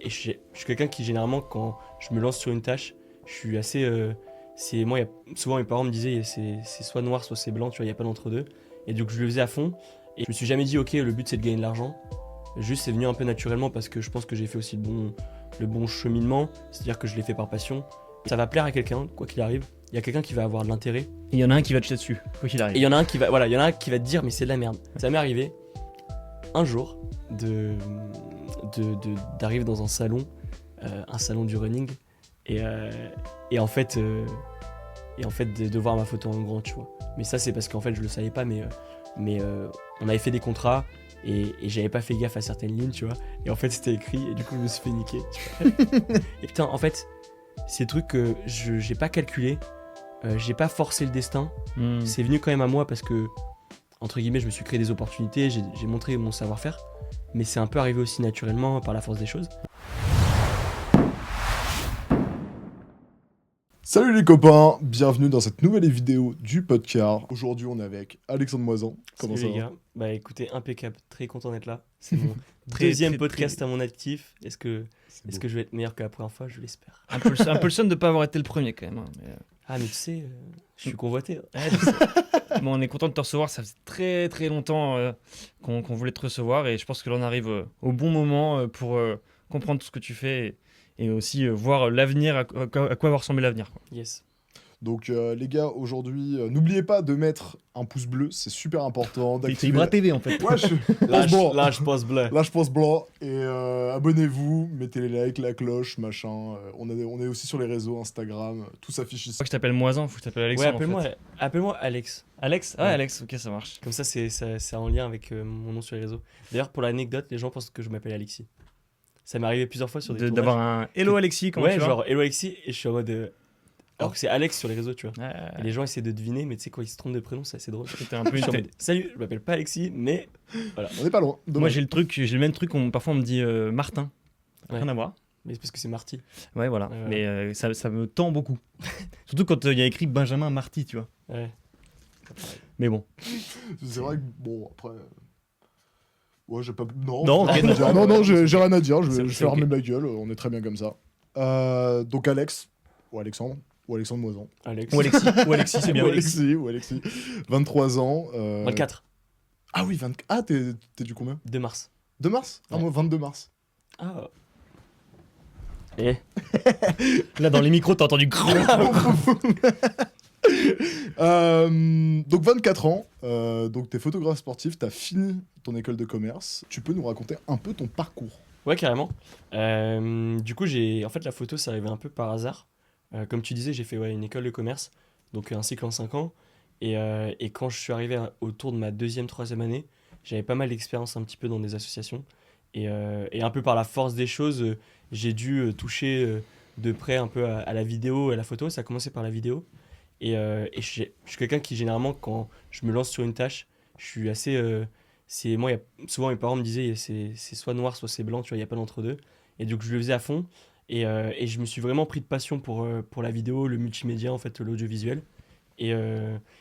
je suis quelqu'un qui, généralement, quand je me lance sur une tâche, je suis assez... moi, souvent, mes parents me disaient, c'est soit noir, soit c'est blanc, tu vois, il n'y a pas d'entre-deux. Et donc, je le faisais à fond. Et je me suis jamais dit, ok, le but, c'est de gagner de l'argent. Juste, c'est venu un peu naturellement parce que je pense que j'ai fait aussi le bon cheminement. C'est-à-dire que je l'ai fait par passion. Ça va plaire à quelqu'un, quoi qu'il arrive. Il y a quelqu'un qui va avoir de l'intérêt. Et il y en a un qui va te jeter dessus, quoi qu'il arrive. Et il y en a un qui va te dire, mais c'est de la merde. Ça m'est arrivé un jour d'arriver dans un salon du running, et en fait de voir ma photo en grand, tu vois. Mais ça, c'est parce qu'en fait je le savais pas, mais on avait fait des contrats et j'avais pas fait gaffe à certaines lignes, tu vois. Et en fait c'était écrit et du coup je me suis fait niquer, tu vois. Et putain, en fait, ces trucs que j'ai pas calculé, j'ai pas forcé le destin. C'est venu quand même à moi parce que, entre guillemets, je me suis créé des opportunités, j'ai montré mon savoir-faire, mais c'est un peu arrivé aussi naturellement par la force des choses. Salut les copains, bienvenue dans cette nouvelle vidéo du podcast. Aujourd'hui on est avec Alexandre Moisan. Comment Salut ça les va? gars, bah écoutez, impeccable, très content d'être là. C'est mon deuxième podcast à mon actif. Est-ce que je vais être meilleur que la première fois? Je l'espère. Un peu le seum de pas avoir été le premier quand même. Hein, mais... Ah mais tu sais, je suis convoité. Ouais, je sais. Bon, on est content de te recevoir, ça faisait très très longtemps qu'on voulait te recevoir et je pense que là on arrive au bon moment pour comprendre tout ce que tu fais et aussi voir l'avenir, à quoi va ressembler l'avenir, quoi. Yes. Donc les gars, aujourd'hui, n'oubliez pas de mettre un pouce bleu, c'est super important. C'est Ibra TV en fait. Ouais, Là je pense bleu. Là je pense blanc. Et abonnez-vous, mettez les likes, la cloche, machin. On est aussi sur les réseaux, Instagram, tout s'affiche ici. Faut que je t'appelle Moisan, faut que je t'appelle Alexandre. Ouais, appelle-moi Alex. Alex? Ah, Ouais. Alex, ok, ça marche. Comme ça, c'est en lien avec mon nom sur les réseaux. D'ailleurs, pour l'anecdote, les gens pensent que je m'appelle Alexis. Ça m'est arrivé plusieurs fois sur des tournages. D'avoir un Hello Alexis, comment ouais, tu vas? genre Hello Alexis, et je suis en mode. Alors que c'est Alex sur les réseaux, tu vois. Ouais, Et les gens essaient de deviner, mais tu sais, quand ils se trompent de prénom, c'est assez drôle. c'était un peu Je une suis en tête. mode, salut, je m'appelle pas Alexis, mais. Voilà. On n'est pas loin. Moi Dommage. j'ai le même truc, parfois on me dit Martin. Ouais. Rien à voir. Mais c'est parce que c'est Marty. Ouais, voilà. Ouais. Mais ça me tend beaucoup. Surtout quand il y a écrit Benjamin Marty, tu vois. Ouais. Mais bon. C'est vrai que, bon, après... Ouais, j'ai pas... Non, Non, j'ai ok, rien à dire. Non, j'ai rien à dire, je C'est vais faire ok. fermer ma gueule, on est très bien comme ça. Donc Alex, ou Alexandre Moisan. Alex. Ou Alexis, c'est bien. Ou Alexis. 23 ans. 24. Ah oui, 24. Ah, t'es du combien? 2 mars. 2 mars? Ah, Ouais. moi, 22 mars. Ah. Et. Là dans les micros t'as entendu grand. Donc 24 ans, donc t'es photographe sportif, t'as fini ton école de commerce. Tu peux nous raconter un peu ton parcours? Ouais, carrément. Du coup, en fait, la photo, c'est arrivé un peu par hasard. Comme tu disais, j'ai fait une école de commerce, donc un cycle en 5 ans. Et quand je suis arrivé autour de ma 2e, 3e année, j'avais pas mal d'expérience un petit peu dans des associations. Et un peu par la force des choses, j'ai dû toucher de près un peu à la vidéo et à la photo. Ça a commencé par la vidéo. Et je suis quelqu'un qui, généralement, quand je me lance sur une tâche, je suis assez... moi, souvent, mes parents me disaient, c'est soit noir, soit c'est blanc, tu vois, il n'y a pas d'entre-deux. Et donc, je le faisais à fond. Et je me suis vraiment pris de passion pour la vidéo, le multimédia, en fait, l'audiovisuel. Et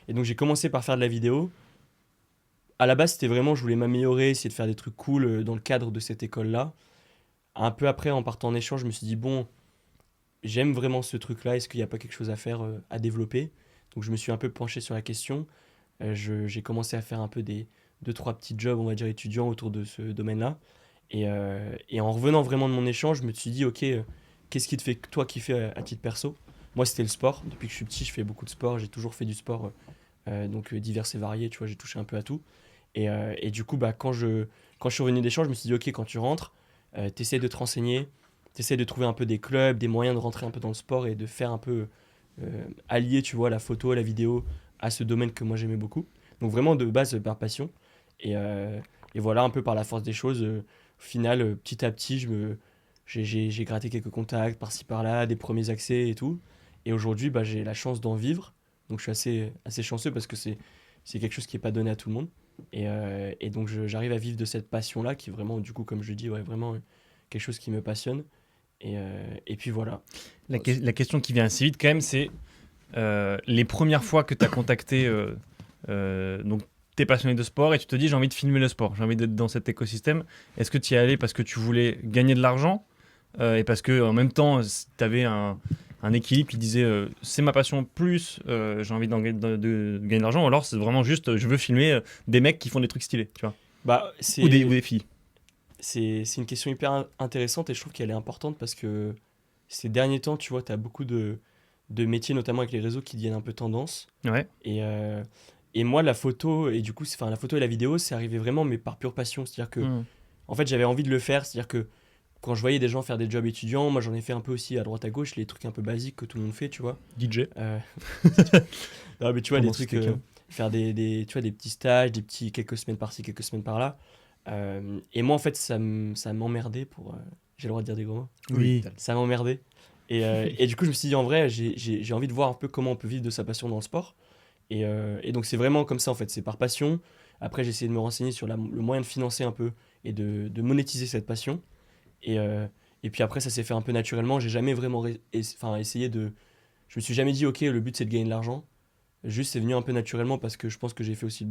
donc, j'ai commencé par faire de la vidéo. À la base, c'était vraiment, je voulais m'améliorer, essayer de faire des trucs cool dans le cadre de cette école-là. Un peu après, en partant en échange, je me suis dit, bon, j'aime vraiment ce truc-là, est-ce qu'il n'y a pas quelque chose à faire, à développer? Donc je me suis un peu penché sur la question. J'ai commencé à faire un peu des 2-3 petits jobs, on va dire, étudiants autour de ce domaine-là. Et en revenant vraiment de mon échange, je me suis dit, ok, qu'est-ce qui te fait, toi, kiffer à titre perso? Moi, c'était le sport. Depuis que je suis petit, je fais beaucoup de sport. J'ai toujours fait du sport, donc divers et variés, tu vois, j'ai touché un peu à tout. Et du coup, quand je suis revenu d'échange, je me suis dit, ok, quand tu rentres, t'essaies de te renseigner, t'essaies de trouver un peu des clubs, des moyens de rentrer un peu dans le sport et de faire un peu allier, tu vois, la photo, la vidéo à ce domaine que moi j'aimais beaucoup. Donc vraiment de base par passion. Et voilà, un peu par la force des choses, au final, petit à petit, j'ai gratté quelques contacts par-ci par-là, des premiers accès et tout. Et aujourd'hui, j'ai la chance d'en vivre. Donc je suis assez chanceux parce que c'est quelque chose qui n'est pas donné à tout le monde. Et donc j'arrive à vivre de cette passion-là qui est vraiment, du coup, comme je dis, ouais, vraiment quelque chose qui me passionne. Et puis voilà. La question qui vient assez vite quand même, c'est les premières fois que tu as contacté, donc tu es passionné de sport et tu te dis j'ai envie de filmer le sport, j'ai envie d'être dans cet écosystème. Est-ce que tu y es allé parce que tu voulais gagner de l'argent et parce que en même temps, tu avais un équilibre qui disait c'est ma passion plus j'ai envie de gagner de l'argent, ou alors c'est vraiment juste je veux filmer des mecs qui font des trucs stylés, tu vois, Bah, ou des filles. c'est une question hyper intéressante et je trouve qu'elle est importante parce que ces derniers temps, tu vois, tu as beaucoup de métiers, notamment avec les réseaux, qui deviennent un peu tendance. Ouais. Et moi, la photo, et du coup, enfin, la photo et la vidéo, c'est arrivé vraiment, mais par pure passion. C'est-à-dire que, Mm. en fait, j'avais envie de le faire. C'est-à-dire que quand je voyais des gens faire des jobs étudiants, moi, j'en ai fait un peu aussi à droite à gauche, les trucs un peu basiques que tout le monde fait, tu vois. DJ. Euh, non, mais tu vois, des Commence trucs, quelqu'un. faire tu vois, des petits stages, quelques semaines par-ci, quelques semaines par-là. Et moi, en fait, ça m'emmerdait pour. J'ai le droit de dire des gros mots. Oui. Ça m'emmerdait. Et du coup, je me suis dit, en vrai, j'ai envie de voir un peu comment on peut vivre de sa passion dans le sport. Et donc, c'est vraiment comme ça, en fait. C'est par passion. Après, j'ai essayé de me renseigner sur le moyen de financer un peu et de monétiser cette passion. Et puis après, ça s'est fait un peu naturellement. J'ai jamais vraiment enfin, essayé de. Je me suis jamais dit, OK, le but, c'est de gagner de l'argent. Juste, c'est venu un peu naturellement parce que je pense que j'ai fait aussi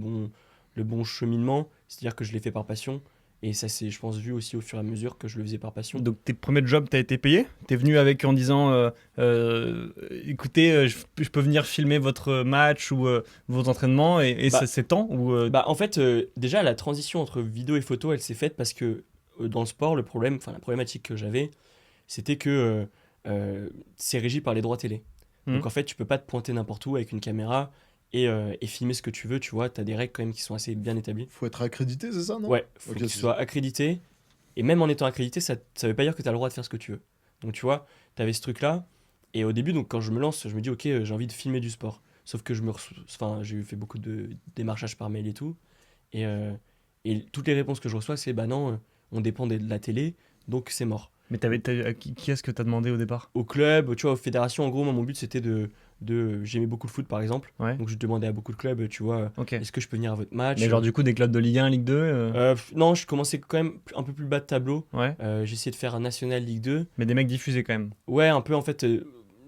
le bon cheminement. C'est-à-dire que je l'ai fait par passion. Et ça s'est, je pense, vu aussi au fur et à mesure que je le faisais par passion. Donc tes premiers jobs, t'as été payé? T'es venu avec en disant écoutez, je peux venir filmer votre match ou vos entraînements et Bah, ça s'étend ou Bah, en fait, déjà, la transition entre vidéo et photo, elle s'est faite parce que dans le sport, la problématique que j'avais, c'était que c'est régi par les droits télé. Mhm. Donc, en fait, tu peux pas te pointer n'importe où avec une caméra et filmer ce que tu veux, tu vois. Tu as des règles quand même qui sont assez bien établies. Faut être accrédité, c'est ça, non? Ouais, faut Ok, que tu c'est sois accrédité. Et même en étant accrédité, ça veut pas dire que tu as le droit de faire ce que tu veux. Donc, tu vois, tu avais ce truc-là. Et au début, donc, quand je me lance, je me dis, OK, j'ai envie de filmer du sport. Sauf que enfin, j'ai fait beaucoup de démarchages par mail et tout. Et, et toutes les réponses que je reçois, c'est bah non, on dépend de la télé, donc c'est mort. Mais à qui est-ce que t'as demandé au départ? Au club, tu vois, aux fédérations, en gros, moi, mon but c'était j'aimais beaucoup le foot par exemple, Ouais. donc je demandais à beaucoup de clubs, tu vois, Ok. est-ce que je peux venir à votre match? Mais genre du coup des clubs de Ligue 1, Ligue 2 Non, je commençais quand même un peu plus bas de tableau. Ouais. J'essayais de faire un national Ligue 2. Mais des mecs diffusés quand même. Ouais, un peu en fait,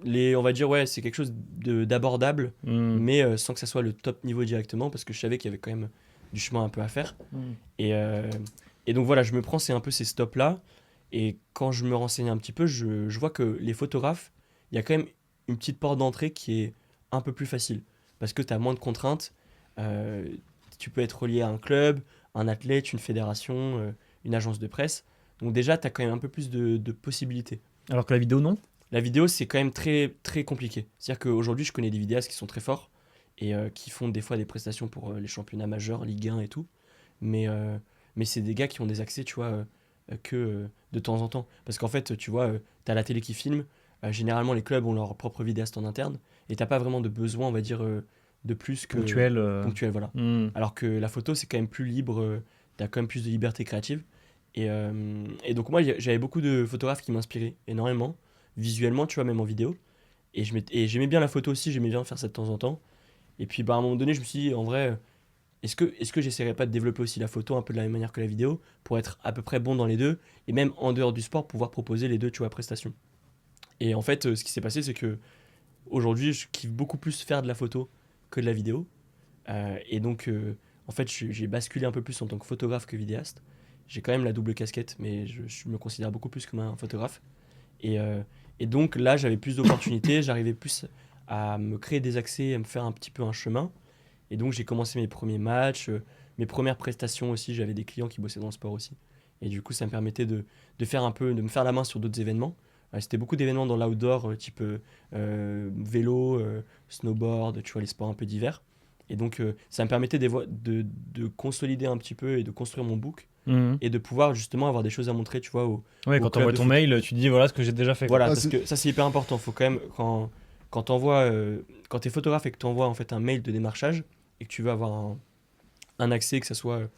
on va dire, ouais, c'est quelque chose d'abordable, Hmm. mais sans que ça soit le top niveau directement, parce que je savais qu'il y avait quand même du chemin un peu à faire. Hmm. Et, euh, et donc voilà, je me prends c'est un peu ces stops-là. Et quand je me renseigne un petit peu, je vois que les photographes, il y a quand même une petite porte d'entrée qui est un peu plus facile. Parce que tu as moins de contraintes. Euh, Tu peux être relié à un club, un athlète, une fédération, une agence de presse. Donc déjà, tu as quand même un peu plus de possibilités. Alors que la vidéo non. La vidéo, c'est quand même très, très compliqué. C'est-à-dire qu'aujourd'hui, je connais des vidéastes qui sont très forts et qui font des fois des prestations pour les championnats majeurs, Ligue 1 et tout. Mais c'est des gars qui ont des accès, tu vois, que de temps en temps. Parce qu'en fait, tu vois, tu as la télé qui filme. Généralement, les clubs ont leur propre vidéaste en interne. Et t'as pas vraiment de besoin, on va dire, de plus que Ponctuel. ponctuel. Voilà. Hmm. Alors que la photo, c'est quand même plus libre. Tu as quand même plus de liberté créative. Et donc, moi, j'avais beaucoup de photographes qui m'inspiraient énormément, visuellement, tu vois, même en vidéo. Et j'aimais bien la photo aussi, j'aimais bien faire ça de temps en temps. Et puis, bah, à un moment donné, je me suis dit, en vrai, est-ce que j'essaierais pas de développer aussi la photo un peu de la même manière que la vidéo pour être à peu près bon dans les deux et même en dehors du sport pouvoir proposer les deux, tu vois, prestations. Et en fait, ce qui s'est passé, c'est que aujourd'hui, je kiffe beaucoup plus faire de la photo que de la vidéo. Et donc, en fait, j'ai basculé un peu plus en tant que photographe que vidéaste. J'ai quand même la double casquette, mais je me considère beaucoup plus comme un photographe. Et, euh, et donc là, j'avais plus d'opportunités, j'arrivais plus à me créer des accès, à me faire un petit peu un chemin. Et donc j'ai commencé mes premiers matchs, mes premières prestations aussi. J'avais des clients qui bossaient dans le sport aussi. Et du coup, ça me permettait de faire un peu, de me faire la main sur d'autres événements. C'était beaucoup d'événements dans l'outdoor, type vélo, snowboard, tu vois, les sports un peu divers. Et donc, ça me permettait de consolider un petit peu et de construire mon book Hmm. et de pouvoir justement avoir des choses à montrer, tu vois, Ouais, au quand club t'envoies de ton foot. mail, tu dis voilà ce que j'ai déjà fait, quoi. Voilà, Ah, parce c'est- que ça c'est hyper important. Faut quand même quand t'envoies, quand t'es photographe et que t'envoies en fait un mail de démarchage et que tu veux avoir un accès, que ce soit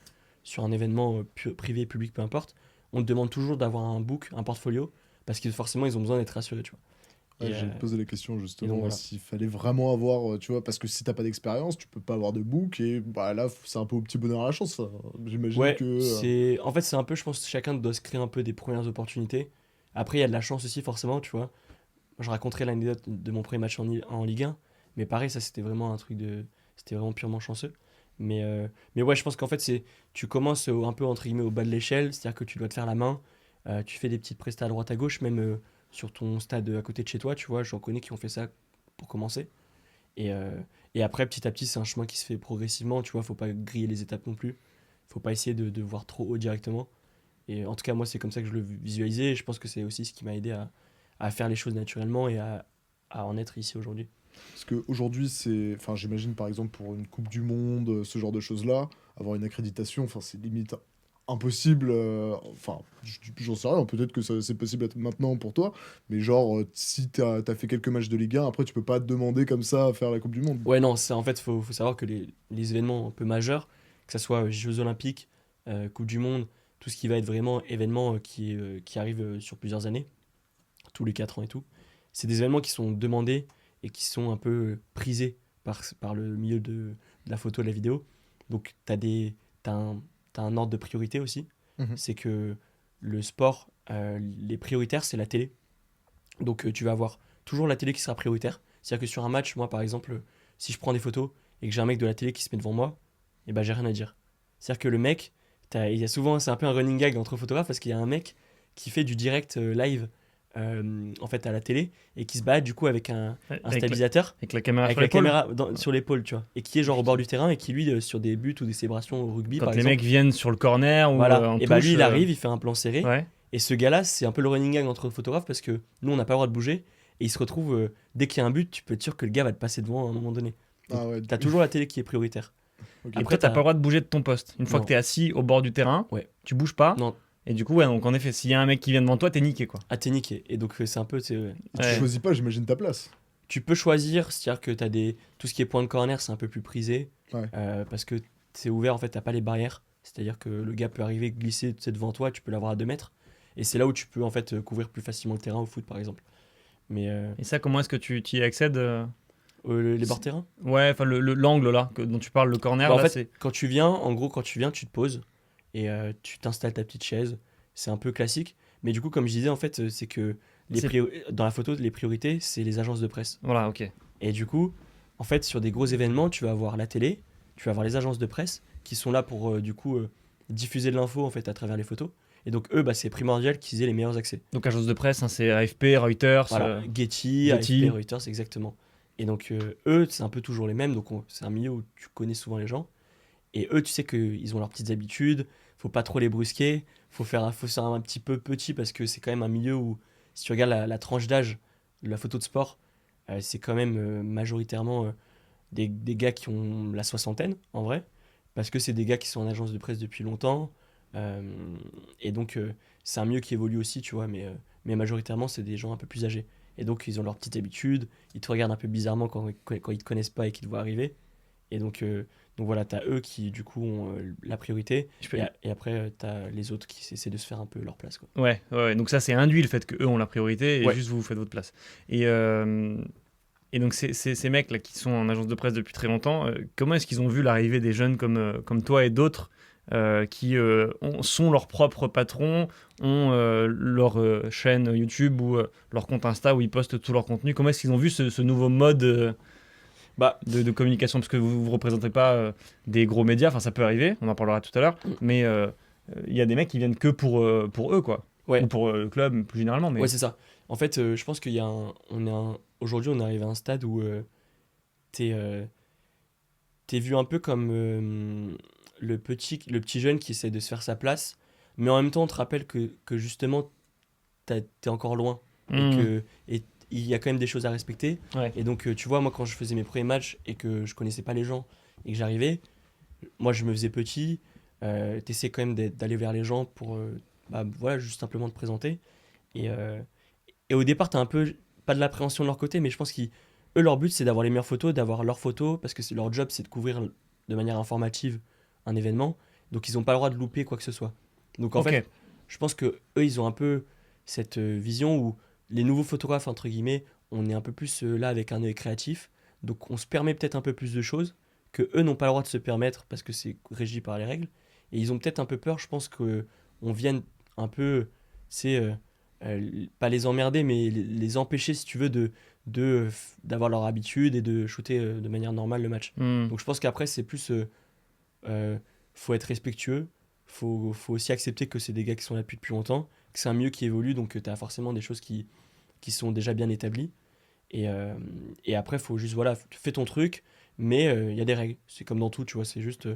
sur un événement privé, public, peu importe, on te demande toujours d'avoir un book, un portfolio, parce que forcément ils ont besoin d'être rassurés, tu vois. Ouais, Et, j'allais te poser la question et donc justement voilà. s'il fallait vraiment avoir, tu vois, parce que si t'as pas d'expérience, tu peux pas avoir de book et bah là c'est un peu au petit bonheur à la chance. Enfin, j'imagine Ouais, que en fait c'est un peu, je pense que chacun doit se créer un peu des premières opportunités. Après il y a de la chance aussi forcément, tu vois. Je raconterai l'anecdote de mon premier match en Ligue 1. Mais pareil, ça c'était vraiment un truc de. C'était vraiment purement chanceux. Mais ouais, je pense qu'en fait, tu commences un peu entre guillemets au bas de l'échelle, c'est-à-dire que tu dois te faire la main. Tu fais des petites prestats à droite à gauche, même sur ton stade à côté de chez toi, tu vois, j'en connais qui ont fait ça pour commencer. Et, euh, et après, petit à petit, c'est un chemin qui se fait progressivement, tu vois, faut pas griller les étapes non plus. Faut pas essayer de voir trop haut directement. Et en tout cas, moi, c'est comme ça que je le visualisais. Et je pense que c'est aussi ce qui m'a aidé à faire les choses naturellement et à en être ici aujourd'hui. Parce qu'aujourd'hui, enfin, j'imagine par exemple pour une Coupe du Monde, ce genre de choses-là, avoir une accréditation, enfin, c'est limite impossible. Enfin, j'en sais rien, peut-être que c'est possible maintenant pour toi, mais genre, si t'as fait quelques matchs de Ligue 1, après, tu peux pas te demander comme ça à faire la Coupe du Monde. Ouais, non, en fait, faut savoir que les événements un peu majeurs, que ce soit Jeux Olympiques, Coupe du Monde, tout ce qui va être vraiment événements qui arrivent sur plusieurs années, tous les 4 ans et tout, c'est des événements qui sont demandés et qui sont un peu prisés par le milieu de la photo et de la vidéo. Donc, t'as un ordre de priorité aussi. Mhm. C'est que le sport, les prioritaires, c'est la télé. Donc tu vas avoir toujours la télé qui sera prioritaire. C'est-à-dire que sur un match, moi par exemple, si je prends des photos et que j'ai un mec de la télé qui se met devant moi, et ben j'ai rien à dire. C'est-à-dire que le mec, il y a souvent, c'est un peu un running gag entre photographes parce qu'il y a un mec qui fait du direct live en fait à la télé et qui se bat du coup avec un stabilisateur avec la caméra avec sur la l'épaule. caméra sur l'épaule, tu vois, et qui est genre au bord du terrain et qui lui sur des buts ou des célébrations au rugby Quand par les exemple. mecs viennent sur le corner ou Voilà, en et bah touche. lui il arrive, il fait un plan serré Ouais. et ce gars-là, c'est un peu le running gag entre photographes parce que nous, on n'a pas le droit de bouger. Et il se retrouve, dès qu'il y a un but, tu peux être sûr que le gars va te passer devant à un moment donné. Donc, Ah ouais, t'as toujours la télé qui est prioritaire. ok. Et Après, toi, t'as pas le droit de bouger de ton poste. Une fois Non. que t'es assis au bord du terrain, Ouais. tu bouges pas. Non, Et du coup, ouais, donc en effet, s'il y a un mec qui vient devant toi, t'es niqué, quoi. à t'es niqué. Et donc, c'est un peu. Et tu Ouais. choisis pas, j'imagine, ta place. Tu peux choisir, c'est-à-dire que tout ce qui est point de corner, c'est un peu plus prisé. Ouais. Parce que c'est ouvert, en fait, t'as pas les barrières. C'est-à-dire que le gars peut arriver, glisser tu sais, devant toi, tu peux l'avoir à 2 mètres. Et c'est là où tu peux, en fait, couvrir plus facilement le terrain au foot, par exemple. Mais Et ça, comment est-ce que tu y accèdes les bords terrain. Ouais, enfin, l'angle là, dont tu parles, le corner, Bah, en là, fait, c'est. quand tu viens, en gros, quand tu viens, tu te poses et tu t'installes ta petite chaise. C'est un peu classique. Mais du coup, comme je disais, en fait, c'est que C'est- dans la photo, les priorités, c'est les agences de presse. Voilà, ok. Et du coup, en fait, sur des gros événements, tu vas avoir la télé, tu vas avoir les agences de presse qui sont là pour, du coup, diffuser de l'info, en fait, à travers les photos. Et donc, eux, bah, c'est primordial qu'ils aient les meilleurs accès. Donc, agence de presse, hein, c'est AFP, Reuters. Voilà, Getty, Getty. AFP, Reuters, exactement. Et donc, eux, c'est un peu toujours les mêmes. Donc, c'est un milieu où tu connais souvent les gens. Et eux, tu sais qu'ils ont leurs petites habitudes. Faut pas trop les brusquer. Faut faire un petit peu petit parce que c'est quand même un milieu où, si tu regardes la tranche d'âge de la photo de sport, c'est quand même majoritairement des gars qui ont la soixantaine, en vrai. Parce que c'est des gars qui sont en agence de presse depuis longtemps. Euh, et donc, c'est un milieu qui évolue aussi, tu vois. Mais majoritairement, c'est des gens un peu plus âgés. Et donc, ils ont leurs petites habitudes. Ils te regardent un peu bizarrement quand ils te connaissent pas et qu'ils te voient arriver. Et donc voilà, t'as eux qui, du coup, ont la priorité. Je peux- Et après, t'as les autres qui essaient de se faire un peu leur place, quoi. Ouais. Donc, ça, c'est induit le fait qu'eux ont la priorité et Ouais. juste vous faites votre place. Et donc, ces mecs-là qui sont en agence de presse depuis très longtemps, comment est-ce qu'ils ont vu l'arrivée des jeunes comme toi et d'autres qui sont leurs propres patrons, ont leur chaîne YouTube ou leur compte Insta où ils postent tout leur contenu? Comment est-ce qu'ils ont vu ce nouveau mode Bah, de communication? Parce que vous ne représentez pas des gros médias, enfin ça peut arriver, on en parlera tout à l'heure, mais il y a des mecs qui viennent que pour eux, quoi. ouais. Ou pour le club, plus généralement. Mais... Ouais, c'est ça. En fait, je pense qu'il y a aujourd'hui, on arrive à un stade où t'es t'es vu un peu comme le petit jeune qui essaie de se faire sa place, mais en même temps, on te rappelle que justement, t'es encore loin Mmh. et il y a quand même des choses à respecter. Ouais. Et donc, tu vois, moi, quand je faisais mes premiers matchs et que je connaissais pas les gens et que j'arrivais, moi, je me faisais petit. T'essaies quand même d'aller vers les gens pour, bah, voilà, juste simplement te présenter. Et, et au départ, t'as un peu, pas de l'appréhension de leur côté, mais je pense qu'eux, leur but, c'est d'avoir les meilleures photos, d'avoir leurs photos, parce que leur job, c'est de couvrir de manière informative un événement. Donc, ils n'ont pas le droit de louper quoi que ce soit. Donc, en Ok. fait, je pense que eux, ils ont un peu cette vision où les nouveaux photographes, entre guillemets, on est un peu plus là avec un œil créatif. Donc, on se permet peut-être un peu plus de choses que eux n'ont pas le droit de se permettre parce que c'est régi par les règles. Et ils ont peut-être un peu peur, je pense, que on vienne un peu, c'est pas les emmerder, mais les empêcher, si tu veux, d'avoir leur habitude et de shooter de manière normale le match. Mmh. Donc je pense qu'après, c'est plus, euh, faut être respectueux, faut aussi accepter que c'est des gars qui sont là depuis longtemps, c'est un milieu qui évolue, donc tu as forcément des choses qui sont déjà bien établies. Et après, faut juste, voilà, fais ton truc, mais il y a des règles. C'est comme dans tout, tu vois, c'est juste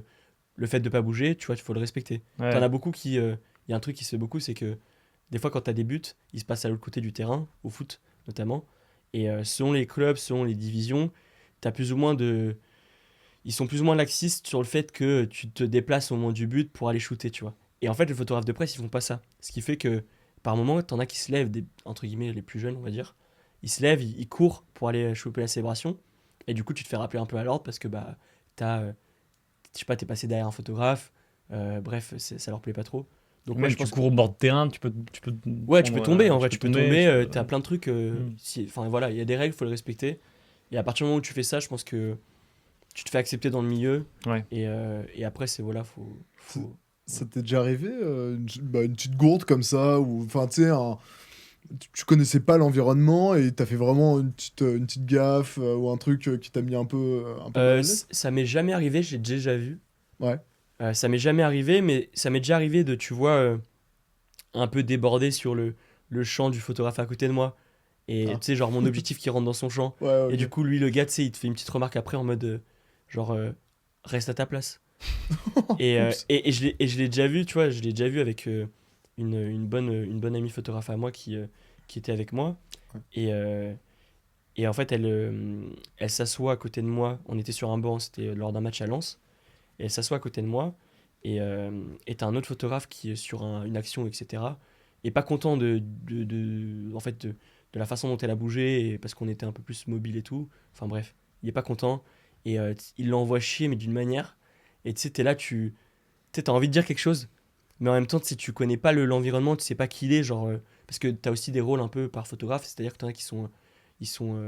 le fait de pas bouger, tu vois, il faut le respecter. T'en Ouais. as beaucoup qui. Il y a un truc qui se fait beaucoup, c'est que des fois, quand tu as des buts, ils se passent à l'autre côté du terrain, au foot notamment. Et selon les clubs, selon les divisions, t'as plus ou moins de. Ils sont plus ou moins laxistes sur le fait que tu te déplaces au moment du but pour aller shooter, tu vois. Et en fait, les photographes de presse, ils font pas ça. Ce qui fait que par moment, t'en as qui se lèvent, entre guillemets, les plus jeunes, on va dire. Ils se lèvent, ils courent pour aller choper la célébration. Et du coup, tu te fais rappeler un peu à l'ordre parce que bah, t'as, je sais pas, t'es passé derrière un photographe. Bref, ça leur plaît pas trop. Donc, ouais, Même je tu pense que. cours au bord de terrain, tu peux Ouais, tu peux prendre, tomber, en tu vrai, peux tu peux tomber, tomber, tu peux. t'as plein de trucs. Hmm. Enfin, voilà, il y a des règles, faut le respecter. Et à partir du moment où tu fais ça, je pense que tu te fais accepter dans le milieu. Ouais. Et après, c'est voilà, C'est- faut... Ça t'est déjà arrivé, une petite gourde comme ça, ou enfin, tu sais, tu connaissais pas l'environnement et t'as fait vraiment une petite gaffe ou un truc qui t'a mis un peu mal à l'aise? Ça m'est jamais arrivé, j'ai déjà vu. Ouais. Ça m'est jamais arrivé, mais ça m'est déjà arrivé de, tu vois, un peu déborder sur le champ du photographe à côté de moi. Et Ah. tu sais, genre mon objectif qui rentre dans son champ. Ouais, Et du ok. coup, lui, le gars, tu sais, il te fait une petite remarque après en mode, genre, reste à ta place. Oups. Et je l'ai déjà vu, tu vois, je l'ai déjà vu avec une bonne amie photographe à moi qui était avec moi. Ouais. Et, et en fait, elle s'assoit à côté de moi. On était sur un banc, c'était lors d'un match à Lens. Et elle s'assoit à côté de moi. Et t'as un autre photographe qui est sur une action, etc. Et pas content en fait, de la façon dont elle a bougé, et parce qu'on était un peu plus mobile et tout. Enfin bref, il est pas content. Et il l'envoie chier, mais d'une manière. Et tu sais, t'es là, tu sais, t'as envie de dire quelque chose, mais en même temps, tu sais, tu connais pas l'environnement, tu sais pas qui il est, genre, parce que t'as aussi des rôles un peu par photographe, c'est-à-dire que t'en as qui sont, ils sont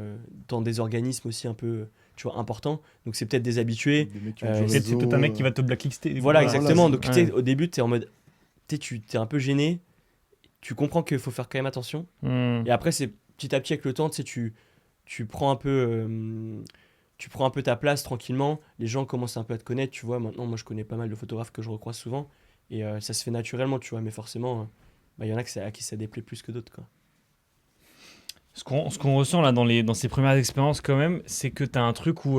dans des organismes aussi un peu, tu vois, importants, donc c'est peut-être des habitués. Des mecs qui ont du C'est peut-être un réseau. mec qui va te blacklister. Voilà, Voilà. Voilà, exactement. c'est Donc, tu sais, Ouais. au début, t'es en mode, tu sais, t'es un peu gêné, tu comprends qu'il faut faire quand même attention, Hmm. et après, c'est petit à petit avec le temps, tu sais, tu prends un peu. Tu prends un peu ta place tranquillement, les gens commencent un peu à te connaître, tu vois. Maintenant, moi, je connais pas mal de photographes que je recroise souvent, et ça se fait naturellement, tu vois. Mais forcément, bah, il y en a à qui ça déplaît plus que d'autres, quoi. Ce qu'on ressent là dans ces premières expériences quand même, c'est que tu as un truc où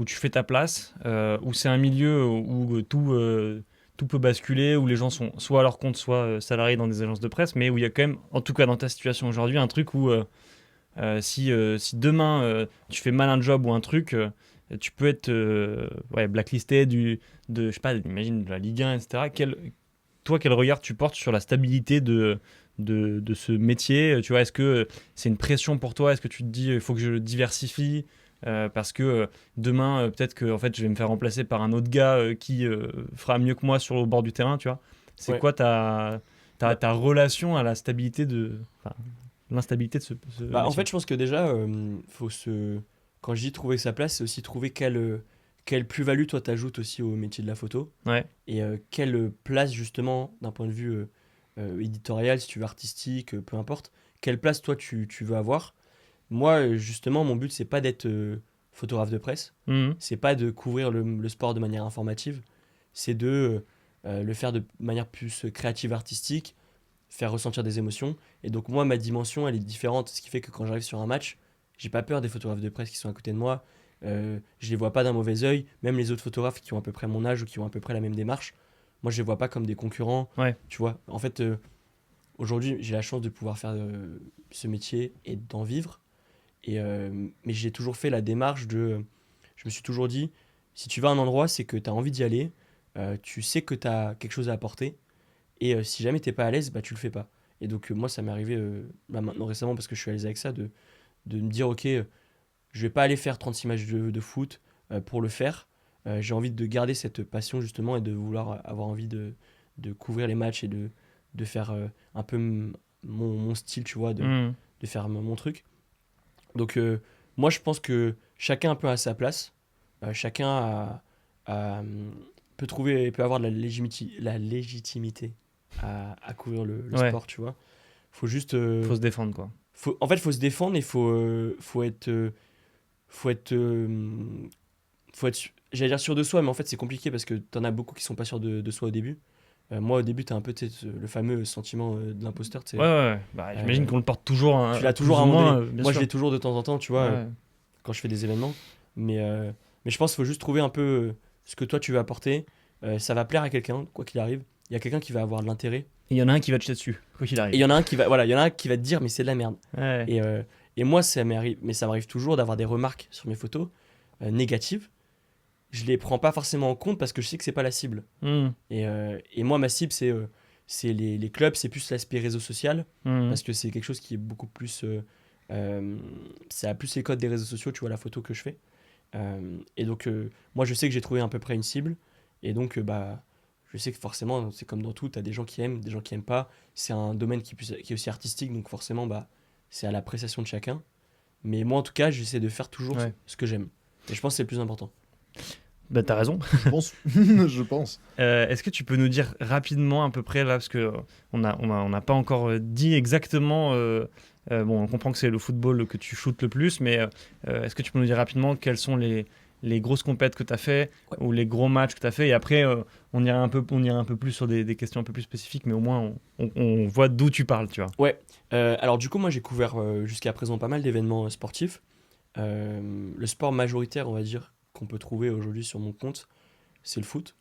tu fais ta place, où c'est un milieu où tout peut basculer, où les gens sont soit à leur compte, soit salariés dans des agences de presse, mais où il y a quand même, en tout cas dans ta situation aujourd'hui, un truc où si demain tu fais mal un job ou un truc, tu peux être ouais, blacklisté je sais pas, imagine de la Ligue 1, etc. Toi, quel regard tu portes sur la stabilité de ce métier? Tu vois, est-ce que c'est une pression pour toi? Est-ce que tu te dis, il faut que je diversifie parce que demain, peut-être que en fait, je vais me faire remplacer par un autre gars qui fera mieux que moi sur le bord du terrain, tu vois? C'est Ouais. quoi Bah, ta relation à la stabilité enfin, l'instabilité de ce en métier? fait, je pense que déjà, quand je dis trouver sa place, c'est aussi trouver quelle plus-value toi t'ajoutes aussi au métier de la photo. Ouais. Et quelle place, justement, d'un point de vue éditorial, si tu veux, artistique, peu importe, quelle place toi tu veux avoir. Moi, justement, mon but, c'est pas d'être photographe de presse, Mhm. c'est pas de couvrir le sport de manière informative, c'est de le faire de manière plus créative, artistique, faire ressentir des émotions. Et donc, moi, ma dimension, elle est différente, ce qui fait que quand j'arrive sur un match, j'ai pas peur des photographes de presse qui sont à côté de moi. Je les vois pas d'un mauvais œil, même les autres photographes qui ont à peu près mon âge ou qui ont à peu près la même démarche. Moi, je les vois pas comme des concurrents, Ouais. tu vois. En fait, aujourd'hui, j'ai la chance de pouvoir faire ce métier et d'en vivre. Mais j'ai toujours fait la démarche de. Je me suis toujours dit, si tu vas à un endroit, c'est que tu as envie d'y aller, tu sais que tu as quelque chose à apporter, et si jamais t'es pas à l'aise, bah tu le fais pas. Et donc, moi, ça m'est arrivé là, maintenant récemment, parce que je suis à l'aise avec ça, de me dire, ok, je vais pas aller faire 36 matchs de foot pour le faire. J'ai envie de garder cette passion, justement, et de vouloir avoir envie de couvrir les matchs et de faire un peu mon style, tu vois, Mhm. de faire mon truc. Donc, moi, je pense que chacun un peu à sa place. Chacun peut trouver, peut avoir de la légitimité à couvrir le Ouais. sport, tu vois. Faut juste. Faut se défendre, quoi. En fait, faut se défendre et faut être. J'allais dire sûr de soi, mais en fait, c'est compliqué parce que t'en as beaucoup qui sont pas sûrs de soi au début. Moi, au début, tu as un peu le fameux sentiment de l'imposteur. Tu sais. Ouais. Bah, j'imagine qu'on le porte toujours. Tu l'as plus toujours à ou un moment moins, donné. bien Moi, sûr. je l'ai toujours de temps en temps, tu vois, Ouais. quand je fais des événements. Mais je pense qu'il faut juste trouver un peu ce que toi, tu veux apporter. Ça va plaire à quelqu'un, quoi qu'il arrive. Il y a quelqu'un qui va avoir de l'intérêt. Et il y en a un qui va te jeter dessus, quoi qu'il Et arrive. il y en a un qui va, voilà, il y en a un qui va te dire, mais c'est de la merde. Ouais. Et moi, mais ça m'arrive toujours d'avoir des remarques sur mes photos négatives. Je les prends pas forcément en compte parce que je sais que c'est pas la cible. Hmm. Et moi, ma cible, c'est les clubs, c'est plus l'aspect réseau social Hmm. parce que c'est quelque chose qui est beaucoup plus. Ça a plus les codes des réseaux sociaux, tu vois, la photo que je fais. Et donc, moi, je sais que j'ai trouvé à peu près une cible. Et donc, bah, je sais que forcément, c'est comme dans tout, tu as des gens qui aiment, des gens qui aiment pas. C'est un domaine qui est aussi artistique, donc forcément, bah, c'est à l'appréciation de chacun. Mais moi, en tout cas, j'essaie de faire toujours Ouais. ce que j'aime. Et je pense que c'est le plus important. Bah, t'as raison. Je pense. Je pense. Est-ce que tu peux nous dire rapidement à peu près là, parce que on n'a pas encore dit exactement. Bon, on comprend que c'est le football que tu shootes le plus, mais est-ce que tu peux nous dire rapidement quelles sont les grosses compètes que tu as fait Ouais. ou les gros matchs que tu as fait, et après on ira un peu plus sur des questions un peu plus spécifiques, mais au moins on voit d'où tu parles, tu vois. Ouais, alors du coup, moi j'ai couvert jusqu'à présent pas mal d'événements sportifs. Le sport majoritaire, on va dire, qu'on peut trouver aujourd'hui sur mon compte, c'est le foot.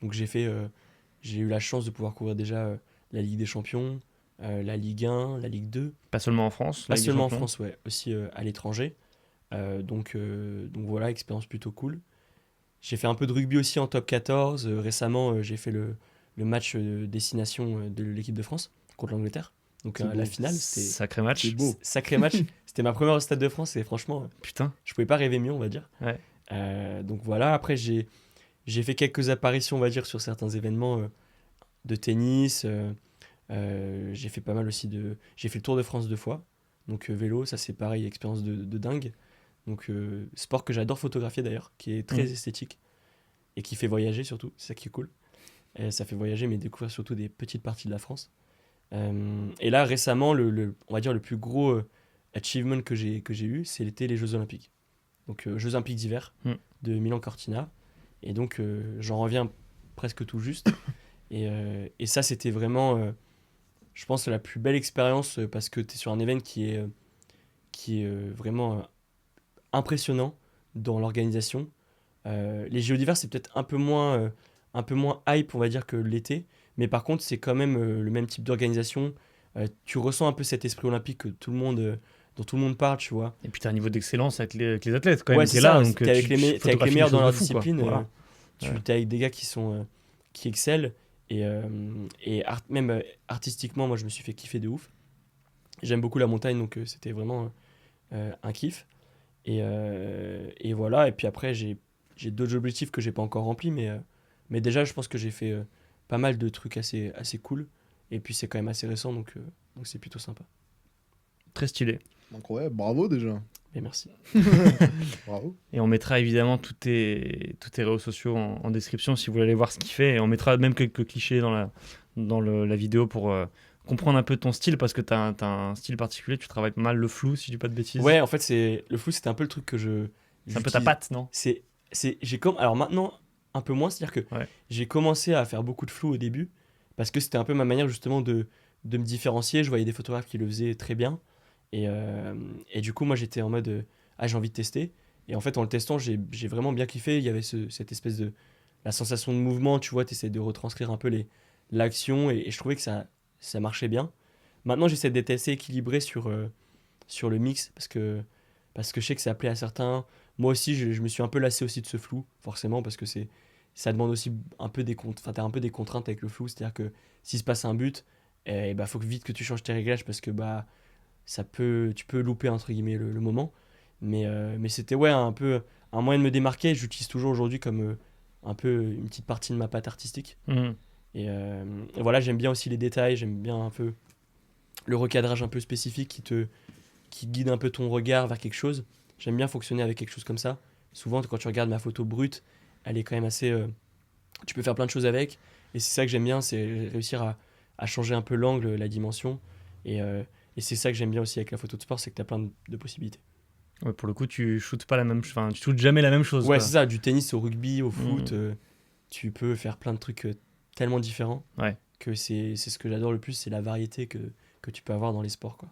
Donc j'ai eu la chance de pouvoir couvrir déjà la Ligue des Champions, la Ligue 1, la Ligue 2. Pas seulement en France, Pas la Ligue des seulement en Champions. France, ouais, aussi à l'étranger. Donc voilà, expérience plutôt cool. J'ai fait un peu de rugby aussi en top 14. Récemment, j'ai fait le match destination de l'équipe de France contre l'Angleterre. Donc C'est la beau. finale, c'était Sacré match. C'est beau. sacré match. C'était ma première au Stade de France et franchement, Putain. je pouvais pas rêver mieux, on va dire. Ouais. Donc voilà, après j'ai fait quelques apparitions, on va dire, sur certains événements de tennis. J'ai fait pas mal aussi J'ai fait le Tour de France 2 fois. Donc vélo, ça c'est pareil, expérience de dingue. Donc sport que j'adore photographier d'ailleurs, qui est très esthétique et qui fait voyager surtout, c'est ça qui est cool. Et ça fait voyager mais découvrir surtout des petites parties de la France. Et là récemment, on va dire le plus gros achievement que j'ai eu, c'était les Jeux Olympiques. Donc Jeux Olympiques d'hiver Mm. de Milan-Cortina. Et donc j'en reviens presque tout juste. Et ça c'était vraiment, je pense, la plus belle expérience parce que tu es sur un événement qui est vraiment impressionnant dans l'organisation. Les JO d'hiver, c'est peut-être un peu moins hype, on va dire, que l'été. Mais par contre, c'est quand même le même type d'organisation. Tu ressens un peu cet esprit olympique dont tout le monde parle, tu vois. Et puis t'as un niveau d'excellence avec les athlètes quand Ouais, même. c'est T'es ça. là, donc T'es avec tu t'es avec les photographies meilleurs des dans choses leur de fou, quoi. discipline. Voilà. Ouais. T'es avec des gars qui excellent. Et même artistiquement, moi, je me suis fait kiffer de ouf. J'aime beaucoup la montagne, donc c'était vraiment un kiff. Et voilà. Et puis après, j'ai d'autres objectifs que j'ai pas encore remplis, mais déjà, je pense que j'ai fait pas mal de trucs assez cool. Et puis, c'est quand même assez récent, donc c'est plutôt sympa. Très stylé. Incroyable. Bravo déjà. Mais merci. Bravo. Et on mettra évidemment tous tes réseaux sociaux en description si vous voulez aller voir ce qu'il fait. Et on mettra même quelques clichés dans la vidéo pour comprendre un peu ton style, parce que tu as un style particulier. Tu travailles pas mal le flou, si je dis pas de bêtises. Ouais, en fait, le flou, c'était un peu le truc que C'est un peu ta j'utilise- patte, non? Alors maintenant, un peu moins, c'est-à-dire que Ouais. j'ai commencé à faire beaucoup de flou au début, parce que c'était un peu ma manière justement de me différencier. Je voyais des photographes qui le faisaient très bien. Et du coup, moi, j'étais en mode, j'ai envie de tester. Et en fait, en le testant, j'ai vraiment bien kiffé. Il y avait cette espèce de... La sensation de mouvement, tu vois, tu essaies de retranscrire un peu l'action. Et je trouvais que ça marchait bien. Maintenant, j'essaie d'être assez équilibré sur le mix, parce que je sais que ça plaît à certains. Moi aussi, je me suis un peu lassé aussi de ce flou, forcément, parce que ça demande aussi un peu t'as un peu des contraintes avec le flou. C'est-à-dire que s'il se passe un but, faut que vite que tu changes tes réglages, parce que tu peux louper entre guillemets le moment. Mais c'était ouais, un peu un moyen de me démarquer. J'utilise toujours aujourd'hui comme un peu une petite partie de ma patte artistique. Mhm. Et voilà, j'aime bien aussi les détails, j'aime bien un peu le recadrage un peu spécifique qui guide un peu ton regard vers quelque chose. J'aime bien fonctionner avec quelque chose comme ça. Souvent, quand tu regardes ma photo brute, elle est quand même assez... tu peux faire plein de choses avec. Et c'est ça que j'aime bien, c'est réussir à changer un peu l'angle, la dimension. Et c'est ça que j'aime bien aussi avec la photo de sport, c'est que tu as plein de possibilités. Ouais, pour le coup, tu shootes pas la même, enfin, tu shootes jamais la même chose. Ouais, quoi. c'est ça, du tennis au rugby, au foot, Mhm. tu peux faire plein de trucs tellement différents Ouais. que c'est ce que j'adore le plus, c'est la variété que tu peux avoir dans les sports, quoi.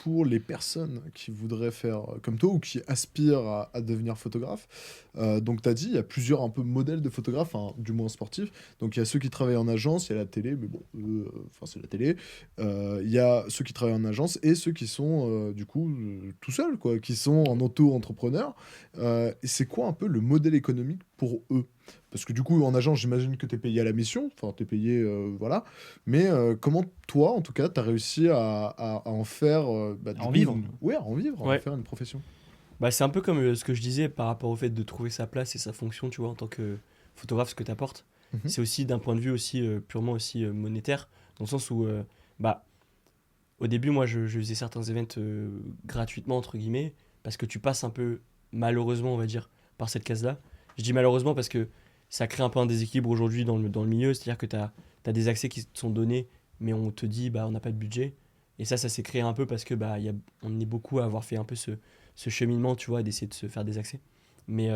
Pour les personnes qui voudraient faire comme toi ou qui aspirent à devenir photographe, donc tu as dit, il y a plusieurs un peu modèles de photographes, hein, du moins sportifs. Donc il y a ceux qui travaillent en agence, il y a la télé, mais bon, enfin c'est la télé. Il y a ceux qui travaillent en agence et ceux qui sont du coup tout seuls, quoi, qui sont en auto-entrepreneur. Et c'est quoi un peu le modèle économique pour eux? Parce que du coup, en agence, j'imagine que tu es payé à la mission, enfin, tu es payé, voilà. Mais comment toi, en tout cas, tu as réussi à en faire, du À en coup, vivre. Ouais, à en vivre, à en Ouais. faire une profession. Bah, c'est un peu comme ce que je disais par rapport au fait de trouver sa place et sa fonction, tu vois, en tant que photographe, ce que tu apportes. Mhm. C'est aussi d'un point de vue aussi purement aussi monétaire, dans le sens où, bah, au début, moi, je faisais certains events gratuitement, entre guillemets, parce que tu passes un peu, malheureusement, on va dire, par cette case-là. Je dis malheureusement parce que ça crée un peu un déséquilibre aujourd'hui dans le milieu, c'est-à-dire que tu as des accès qui te sont donnés, mais on te dit, bah, on n'a pas de budget. Et ça s'est créé un peu parce que bah, on est beaucoup à avoir fait un peu ce cheminement, tu vois, d'essayer de se faire des accès. Mais,